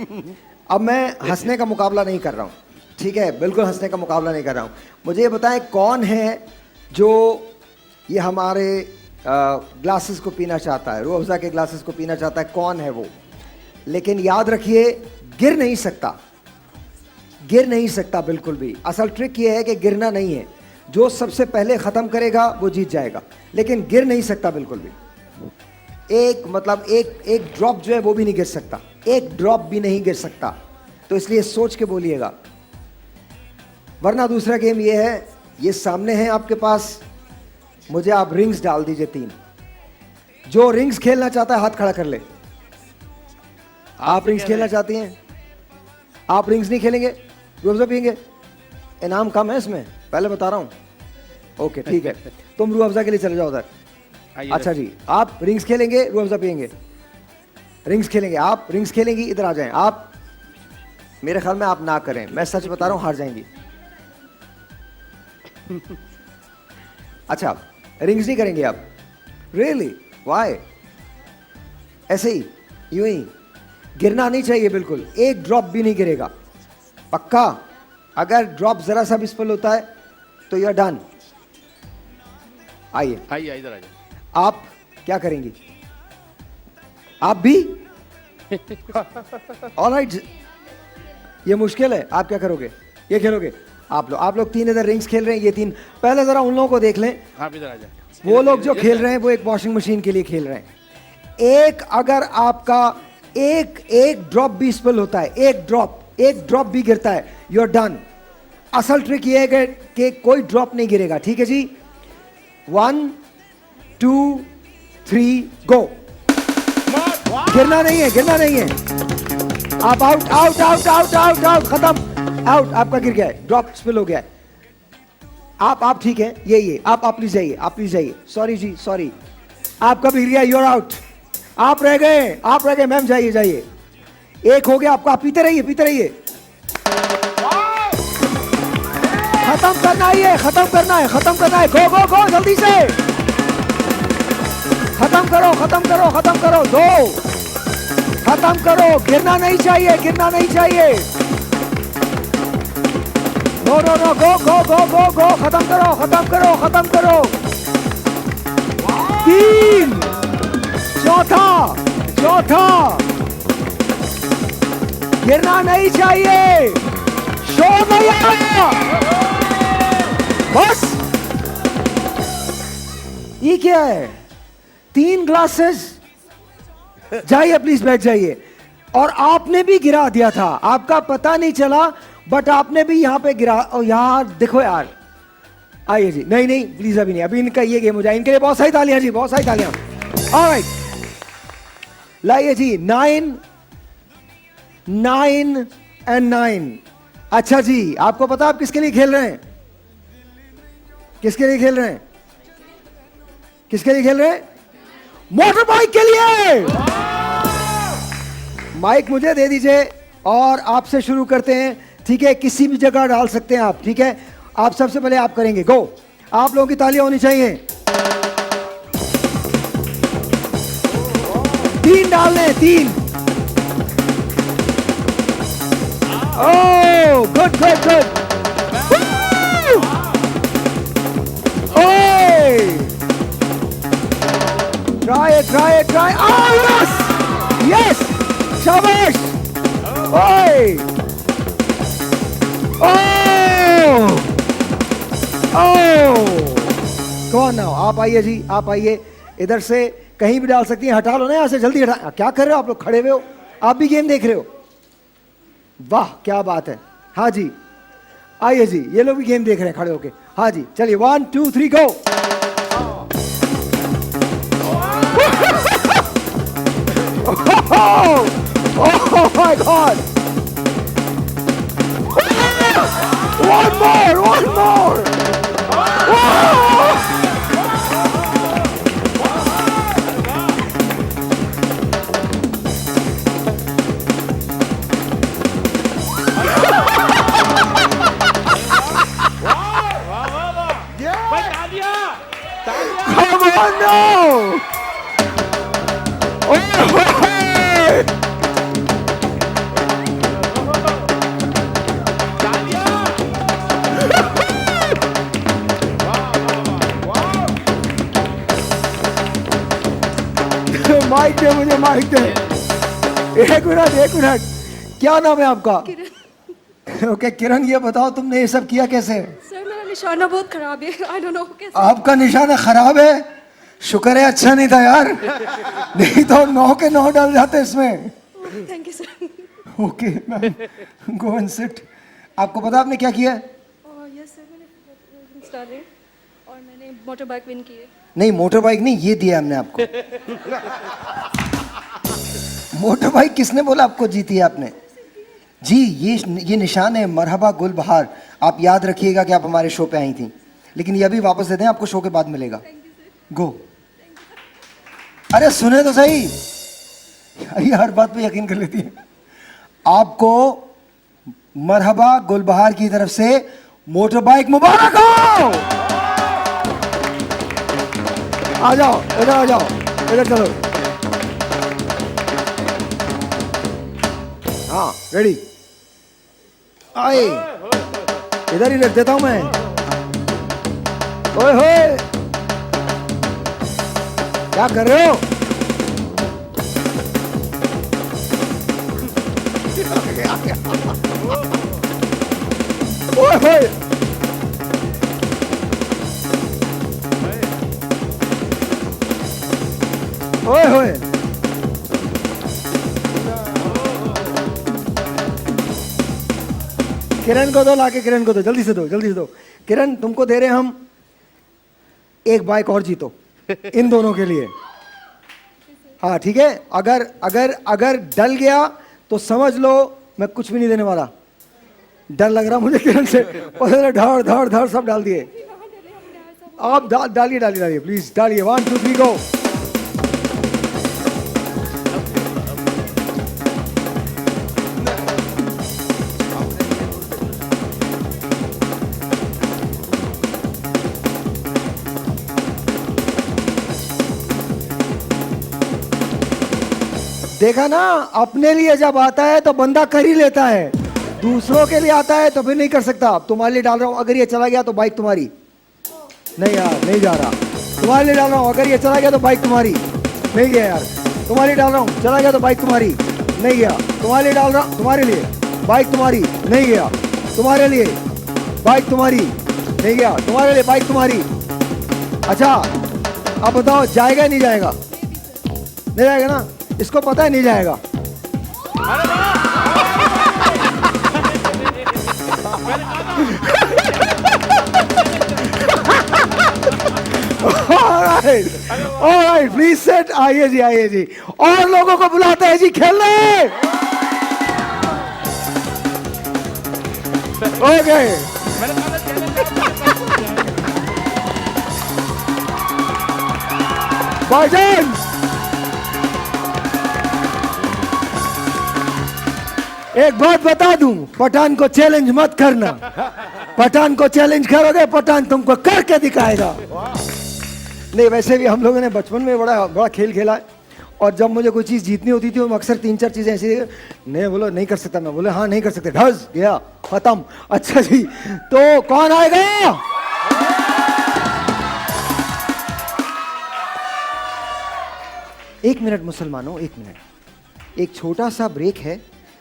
अब मैं हंसने का मुकाबला नहीं कर रहा हूँ, ठीक है? बिल्कुल हंसने का मुकाबला नहीं कर रहा हूँ। मुझे ये बताएं कौन है जो ये हमारे ग्लासेस को पीना चाहता है, रूह अफ़ज़ा के ग्लासेस को पीना चाहता है? कौन है वो? लेकिन याद रखिए, गिर नहीं सकता, गिर नहीं सकता बिल्कुल भी। असल ट्रिक ये है कि गिरना नहीं है। जो सबसे पहले ख़त्म करेगा वो जीत जाएगा, लेकिन गिर नहीं सकता बिल्कुल भी। एक ड्रॉप जो है वो भी नहीं गिर सकता, एक ड्रॉप भी नहीं गिर सकता। तो इसलिए सोच के बोलिएगा, वरना दूसरा गेम ये है, ये सामने है आपके पास। मुझे आप रिंग्स डाल दीजिए 3। जो रिंग्स खेलना चाहता है हाथ खड़ा कर ले। आप रिंग्स खेलना चाहती हैं? आप रिंग्स नहीं खेलेंगे, रूह अफ़ज़ा पिएंगे? इनाम कम है इसमें, पहले बता रहा हूँ। ओके ठीक है, तुम रूह अफ़ज़ा के लिए चले जाओ उधर। अच्छा जी, आप रिंग्स खेलेंगे, रूह अफ़ज़ा पिएंगे? रिंग्स खेलेंगे, आप रिंग्स खेलेंगी, इधर आ जाएं। आप, मेरे ख्याल में आप ना करें, मैं सच बता रहा हूँ, हार जाएंगी। अच्छा, रिंग्स नहीं करेंगे आप? रियली? वाई? ऐसे ही, यूं ही? गिरना नहीं चाहिए बिल्कुल, एक ड्रॉप भी नहीं गिरेगा, पक्का। अगर ड्रॉप जरा सा भी स्पिल होता है तो यू आर डन। आइए आइए इधर आ जाइए। आप क्या करेंगी? आप भी? ऑलराइट, ये मुश्किल है। आप क्या करोगे? ये खेलोगे? आप लोग 3 इधर रिंग्स खेल रहे हैं, ये 3। पहले जरा उन लोगों को देख लें। आप इधर आ जाए। वो लोग जो खेल रहे हैं वो एक वॉशिंग मशीन के लिए खेल रहे हैं। एक अगर आपका एक ड्रॉप भी स्पिल होता है, एक ड्रॉप भी गिरता है, यू आर डन। असल ट्रिक ये है कि कोई ड्रॉप नहीं गिरेगा, ठीक है जी? 1 2 3 गो। गिरना नहीं है, गिरना नहीं है। आप out out out out out out, खत्म, आउट। आपका गिर गया है, ड्रॉप स्पिल हो गया है। आप ठीक है, ये आप प्लीज जाइए, आप प्लीज जाइए। सॉरी जी, सॉरी, आपका भी गिर गया, यू आर आउट। आप रह गए मैम, जाइए जाइए। एक हो गया आपका, आप पीते रहिए, पीते रहिए। खत्म करना है, ये खत्म करना है, खत्म करना है। गो गो गो, जल्दी से खत्म करो, खत्म करो, खत्म करो। 2 खत्म करो, गिरना नहीं चाहिए, गिरना नहीं चाहिए। नो नो नो, गो गो गो गो गो, खत्म करो, खत्म करो, खत्म करो। 3, चौथा, गिरना नहीं चाहिए। शोर नहीं आया, बस। ये क्या है? 3 ग्लासेस। जाइए प्लीज, बैठ जाइए। और आपने भी गिरा दिया था, आपका पता नहीं चला, बट आपने भी यहां पे गिरा। और यार देखो यार, आइए जी। नहीं प्लीज, अभी नहीं, अभी इनका ये गेम हो जाए। इनके लिए बहुत सारी तालियां जी, बहुत सारी तालियां। ऑलराइट, लाइए जी। 9 एंड 9। अच्छा जी, आपको पता आप किसके लिए खेल रहे हैं? किसके लिए खेल रहे हैं? किसके लिए खेल रहे हैं? मोटर बाइक के लिए। माइक मुझे दे दीजिए और आपसे शुरू करते हैं, ठीक है? किसी भी जगह डाल सकते हैं आप, ठीक है? आप सबसे पहले आप करेंगे, गो। आप लोगों की तालियां होनी चाहिए। 3 डालने हैं, 3। Oh good good good. Try. Oh, yes, शाबाश। ओए, कौन नाउ, आप आइए जी, आप आइए इधर से, कहीं भी डाल सकती हैं, हटा लो ना यहाँ से, जल्दी हटा। क्या कर रहे हो आप लोग, खड़े हुए हो, आप भी गेम देख रहे हो? वाह क्या बात है। हाँ जी आइए जी, ये लोग भी गेम देख रहे हैं खड़े होके। हाँ जी चलिए 1 2 3 गो। Oh my God! One more, one more. भाई तालियां, तालियां। Come on now! Oh, hey! Mic दे मुझे, माइक दे। एक मिनट, क्या नाम है आपका? ओके किरण, ये बताओ तुमने ये सब किया कैसे? सर मेरा निशाना बहुत खराब है, आई डोंट नो कैसे। आपका निशाना खराब है? शुक्र है अच्छा नहीं था यार, नहीं तो 9 के 9 डाल जाते इसमें। Thank you sir. Okay ma'am, go and sit. आपको पता आपने क्या किया है? यस सर, मैंने इंस्टॉल है और मैंने मोटर बाइक विन की है। नहीं मोटर बाइक नहीं, ये दिया हमने आपको। मोटर बाइक किसने बोला आपको जीती है आपने? जी ये निशान है मरहबा गुल बहार। आप याद रखिएगा कि आप हमारे शो पे आई थी, लेकिन ये अभी वापस दे दें, आपको शो के बाद मिलेगा। गो। अरे सुने तो सही, ये हर बात पे यकीन कर लेती है। आपको मरहबा गुलबहार की तरफ से मोटर बाइक मुबारक हो। आ जाओ इधर, आ जाओ इधर, चलो। हाँ रेडी, आए इधर ही रख देता हूं मैं। ओए होए, क्या कर रहे हो? ओए होए, ओए होए, किरण को दो, लाके किरण को दो, जल्दी से दो, जल्दी से दो। किरण तुमको दे रहे हैं हम, एक बाइक और जीतो इन दोनों के लिए। हाँ ठीक है, अगर अगर अगर डल गया तो समझ लो मैं कुछ भी नहीं देने वाला। डर लग रहा मुझे किरण से, धड़ धड़ धड़ सब डाल दिए। आप डालिए डालिए डालिए प्लीज, डालिए 1 2 3 गो। देखा ना, अपने लिए जब आता है तो बंदा कर ही लेता है, दूसरों के लिए आता है तो फिर नहीं कर सकता। तुम्हारे लिए डाल रहा हूं, अगर ये चला गया तो बाइक तुम्हारी। नहीं यार नहीं जा रहा, तुम्हारे लिए डाल रहा हूं, अगर ये चला गया तो बाइक तुम्हारी। नहीं गया यार, तुम्हारे लिए डाल रहा हूं, चला गया तो बाइक तुम्हारी। नहीं गया, तुम्हारे लिए डाल रहा हूं, तुम्हारे लिए बाइक तुम्हारी। नहीं गया, तुम्हारे लिए बाइक तुम्हारी। नहीं गया, तुम्हारे लिए बाइक तुम्हारी। अच्छा अब बताओ जाएगा नहीं जाएगा? नहीं जाएगा ना, इसको पता है नहीं जाएगा। Alright please set. आइए जी, आइए जी, और लोगों को बुलाते हैं जी खेलने। ओके भाईजान, एक बात बता दूं, पठान को चैलेंज मत करना। पठान को चैलेंज करोगे, पठान तुमको करके दिखाएगा। नहीं वैसे भी हम लोगों ने बचपन में बड़ा बड़ा खेल खेला है, और जब मुझे कोई चीज़ जीतनी होती थी तो मैं अक्सर 3-4 चीज़ें ऐसी, नहीं बोलो नहीं कर सकता, मैं बोले हाँ नहीं कर सकते, ढस गया खत्म। अच्छा जी, तो कौन आएगा? एक मिनट मुसलमानों, एक मिनट, एक छोटा सा ब्रेक है।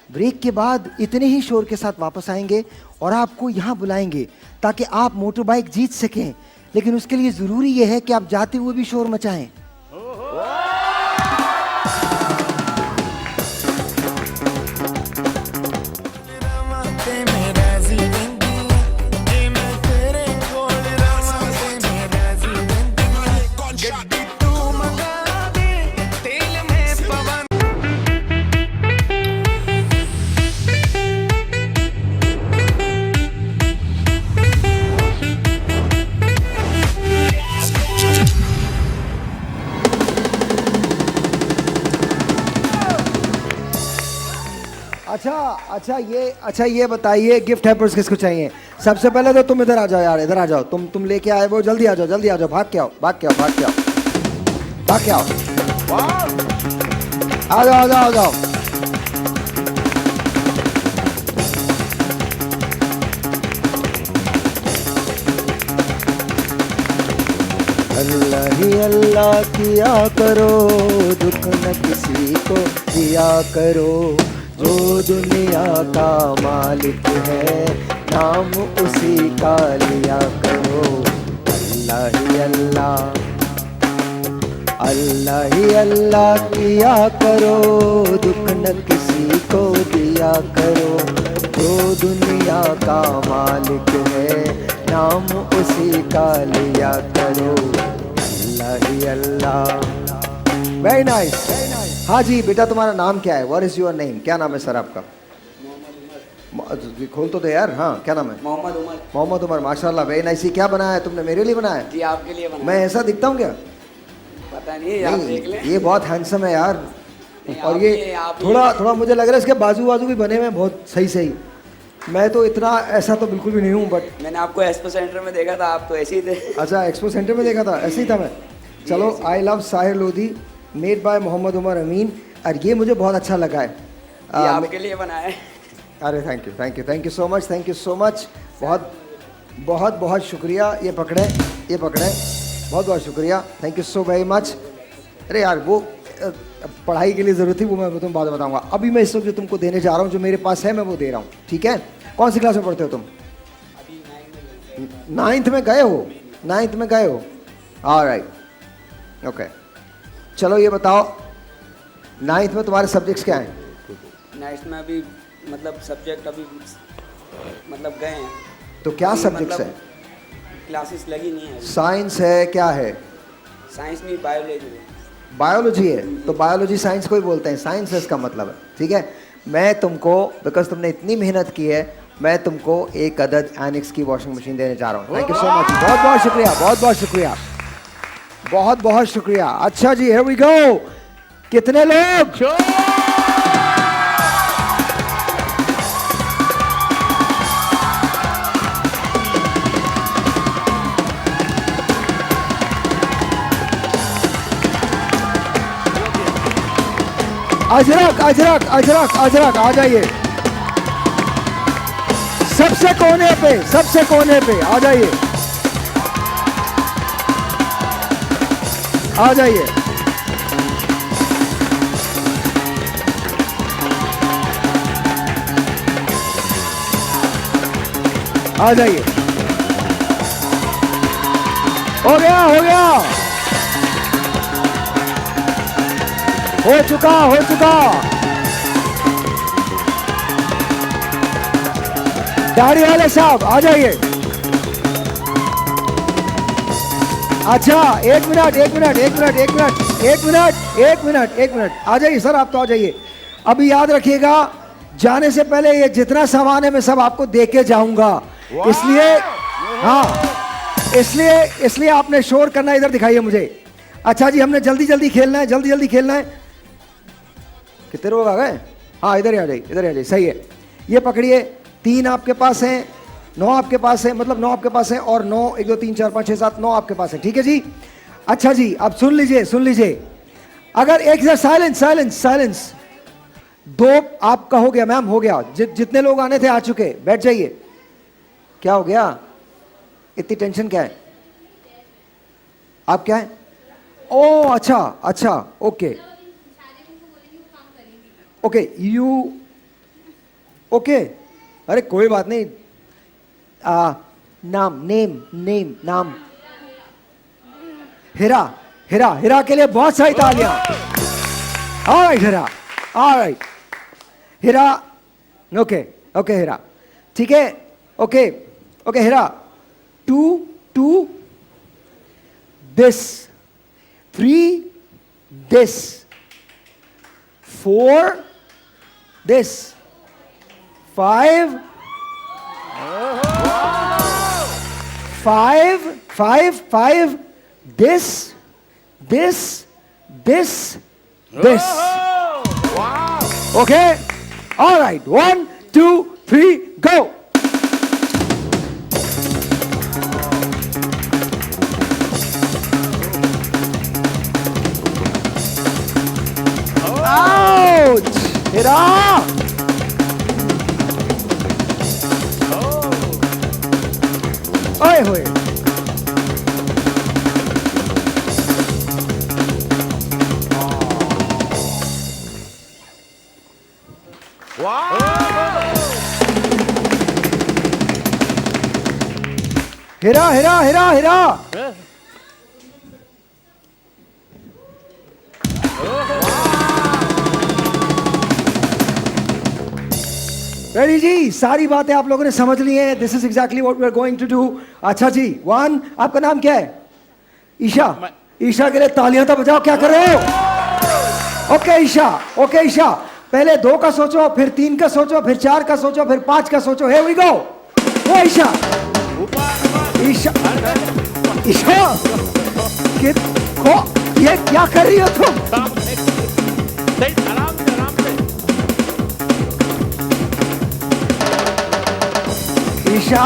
ब्रेक के बाद इतने ही शोर के साथ वापस आएंगे और आपको यहाँ बुलाएंगे ताकि आप मोटर बाइक जीत सकें। लेकिन उसके लिए जरूरी यह है कि आप जाते हुए भी शोर मचाएं। ਰਵਾਂ ਤੇ ਮੈਂ ਰਾਜ਼ੀ ਰਹਿੰਦੀ ਆਂ ਜੇ ਮੈਂ ਤੇਰੇ ਕੋਲ ਰਵਾਂ ਤੇ ਮੈਂ ਰਾਜ਼ੀ ਰਹਿੰਦੀ ਆਂ ਗੱਡੀ ਤੂੰ ਮੰਗਾ ਦੇ ਤੇਲ ਮੈਂ ਪਵਾਂ अच्छा ये बताइए गिफ्ट हैम्पर्स किसको चाहिए? सबसे पहले तो तुम इधर आ जाओ यार, इधर आ जाओ। तुम लेके आए वो, जल्दी आ जाओ, भाग के आओ। आ जाओ। अल्लाह ही अल्लाह किया करो, दुख न किसी को दिया करो, जो दुनिया का मालिक है नाम उसी का लिया करो। अल्लाह ही अल्लाह किया करो, दुख न किसी को दिया करो, जो दुनिया का मालिक है नाम उसी का लिया करो। अल्लाह ही अल्लाह। Very nice. हाँ जी बेटा, तुम्हारा नाम क्या है? What is your name? क्या नाम है सर आपका? खोल तो दे यार। हाँ, क्या नाम है? मोहम्मद उमर। माशाल्लाह, वेरी नाइस। ये क्या बनाया है तुमने? मेरे लिए बनाया है? जी आपके लिए बनाया। मैं ऐसा दिखता हूँ क्या? पता नहीं, आप देख लें। ये बहुत हैंडसम है यार। और ये आप थोड़ा मुझे लग रहा है इसके बाजू भी बने हुए हैं बहुत सही। मैं तो इतना ऐसा तो बिल्कुल भी नहीं हूँ, बट मैंने आपको एक्सपो सेंटर में देखा था, आप तो ऐसे ही थे। अच्छा, एक्सपो सेंटर में देखा था, ऐसे ही था मैं। चलो, I love Sahir Lodhi, made by Mohammad Umar Amin. और ये मुझे बहुत अच्छा लगा है। ये आपके लिए बनाया है। अरे थैंक यू सो मच। बहुत शुक्रिया। ये पकड़े। बहुत शुक्रिया। Thank you so very much. अरे यार, वो पढ़ाई के लिए ज़रूरत थी, वो मैं तुम बाद में बताऊंगा। अभी मैं इस वक्त जो तुमको देने जा रहा हूँ, जो मेरे पास है, मैं वो दे रहा हूँ, ठीक है? कौन सी क्लास में पढ़ते हो तुम? नाइन्थ में गए हो? Alright, okay. चलो ये बताओ, नाइन्थ में तुम्हारे सब्जेक्ट्स क्या हैं? नाइन्थ में अभी मतलब सब्जेक्ट अभी मतलब गए हैं। तो क्या सब्जेक्ट्स मतलब हैं? क्लासेस लगी नहीं है। साइंस है, क्या है? साइंस में बायोलॉजी है। तो बायोलॉजी साइंस को ही बोलते हैं, साइंस है इसका मतलब है, ठीक है? मैं तुमको, बिकॉज तुमने इतनी मेहनत की है, मैं तुमको एक अदद एनिक्स की वॉशिंग मशीन देने जा रहा हूँ। Thank you so much. बहुत शुक्रिया। अच्छा जी, हियर वी गो। कितने लोग? अजरक आ जाइए। सबसे कोने पे आ जाइए। आ जाइए। हो गया। हो चुका। दाढ़ी वाले साहब आ जाइए। अच्छा, एक मिनट। आ जाइए सर, आप तो आ जाइए। अभी याद रखिएगा, जाने से पहले ये जितना सामान है मैं सब आपको दे के जाऊंगा, इसलिए आपने शोर करना इधर दिखाइए मुझे। अच्छा जी, हमने जल्दी खेलना है। कितने लोग आ गए? हाँ, इधर ही आ जाइए। सही है। ये पकड़िए, 3 आपके पास हैं, 9 आपके पास है, मतलब 9 आपके पास है, और 9 1 2 3 4 5 6 7 9 आपके पास है, ठीक है जी? अच्छा जी, अब सुन लीजिए। अगर एक साइलेंस 2 आपका हो गया मैम, हो गया। जितने लोग आने थे आ चुके, बैठ जाइए। क्या हो गया? इतनी टेंशन क्या है? आप क्या है? ओ अच्छा, ओके, ओके। अरे कोई बात नहीं। नाम हिरा हिरा हिरा के लिए बहुत सारी तालियां। ऑलराइट हिरा, ऑलराइट हिरा, ओके ओके हिरा, ठीक है, okay okay Hira, 2 2 this, 3 this, 4 this, 5 this, okay, all right, 1 2 3 go. Ouch! Hira! Oye hoye. Hira Hira Hira Hira, ready जी, सारी बातें आप लोगों ने समझ ली हैं। This is exactly what we are going to do. अच्छा जी, 1, आपका नाम क्या है? ईशा। ईशा के लिए तालियां तो बजाओ, क्या कर रहे हो? ओके ईशा, ओके ईशा, पहले 2 का सोचो, फिर 3 का सोचो, फिर 4 का सोचो, फिर 5 का सोचो। Here we go. ओ ईशा, ईशा ईशा ये क्या कर रही हो तुम? आराम से आराम से। ईशा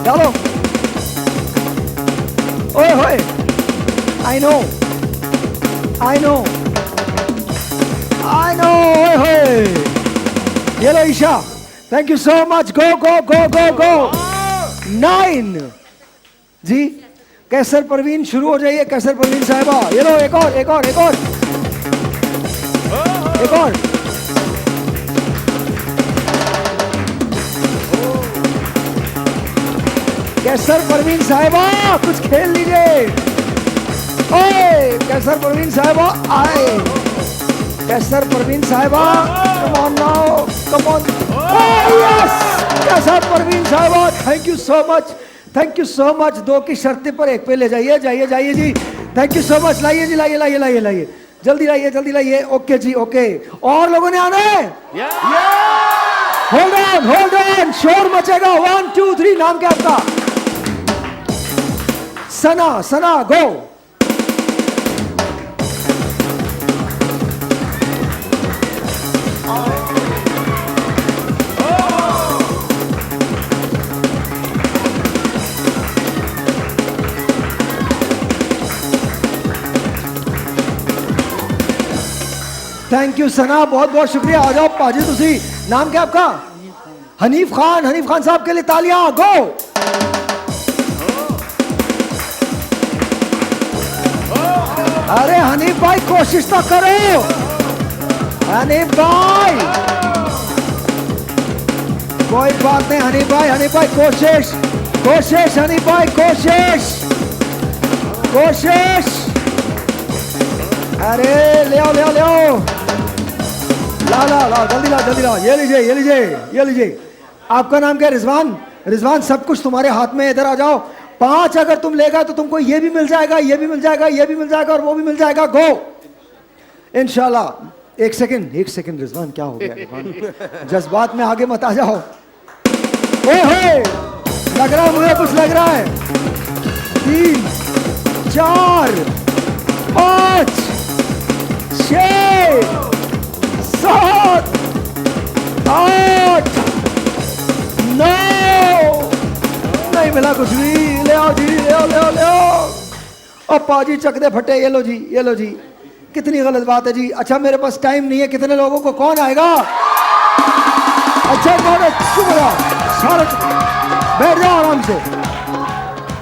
चलो, ओए होए, I know I know I know, ओए होए, ये लो Isha, thank you so much. Go go go go go. 9 जी, कैसर परवीन शुरू हो जाइए, कैसर परवीन साहिबा। ये लो एक और एक और एक और एक और। कैसर परवीन साहिबा कुछ खेल लीजिए। ओए कैसर परवीन साहिबा आए, Kaiser Parveen Sahiba, come on now, come on. Yes, Kaiser Parveen Sahiba, thank you so much, thank you so much. 2 की शर्त पर 1 पे ले जाइए, जाइए जाइए जी, थैंक यू सो मच। लाइए जी, लाइए लाइए लाइए लाइए, जल्दी लाइए जल्दी लाइए। ओके जी, ओके, और लोगों ने आना है? होल्ड ऑन, शोर मचेगा। 1 2 3, नाम क्या आपका? सना, सना गो। थैंक यू सना, बहुत बहुत शुक्रिया। आ जाओ पाजी तुसी। नाम क्या आपका? हनीफ खान। हनीफ खान साहब के लिए तालियां। गो। अरे हनीफ भाई कोशिश तो करो, हनीफ भाई, कोई बात नहीं हनीफ भाई, हनीफ भाई कोशिश कोशिश, हनीफ भाई कोशिश कोशिश। अरे ले आओ ले आओ ले आओ, ला ला ला, जल्दी ला जल्दी ला। ये लीजिए ये लीजिए ये लीजिए। आपका नाम क्या है? रिजवान। रिजवान, सब कुछ तुम्हारे हाथ में, इधर आ जाओ। 5 अगर तुम लेगा तो तुमको ये भी मिल जाएगा, ये भी मिल जाएगा, ये भी मिल जाएगा और वो भी मिल जाएगा। गो इंशाल्लाह। 1 सेकंड 1 सेकंड, रिजवान क्या हो गया? रिजवान जज्बात में आगे मत आ जाओ। ओए लग रहा है मुझे, कुछ लग रहा है। 3 4 5 6 7 8 9, नहीं मिला कुछ भी। ले आओ जी, ले आओ ले आओ ले आओ। अब पाजी चक दे फटे। ये लो जी ये लो जी। कितनी गलत बात है जी। अच्छा मेरे पास टाइम नहीं है, कितने लोगों को, कौन आएगा? अच्छा कौन है? चुप रहो सारे, बैठ जाओ आराम से,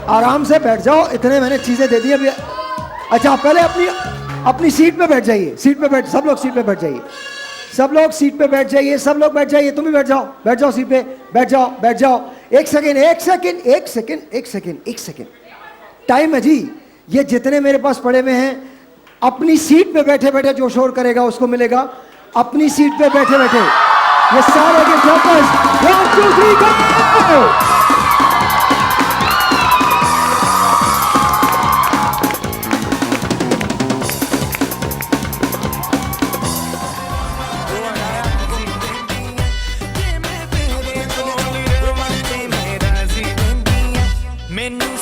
आराम से बैठ जाओ। इतने मैंने चीजें दे दी अभी। अच्छा पहले अपनी सीट पे बैठ जाइए, सीट पे बैठ, सब लोग सीट पे बैठ जाइए, सब लोग सीट पे बैठ जाइए, सब लोग बैठ जाइए। तुम भी बैठ जाओ सीट पे, बैठ जाओ बैठ जाओ। 1 second 1 second 1 second 1 second 1 second, time है जी। ये जितने मेरे पास पड़े हुए हैं, अपनी सीट पे बैठे बैठे जो शोर करेगा उसको मिलेगा। अपनी सीट पे बैठे बैठे ये सारे गिफ्ट वापस। 1 2 3 गो। ਮੈਨੂੰ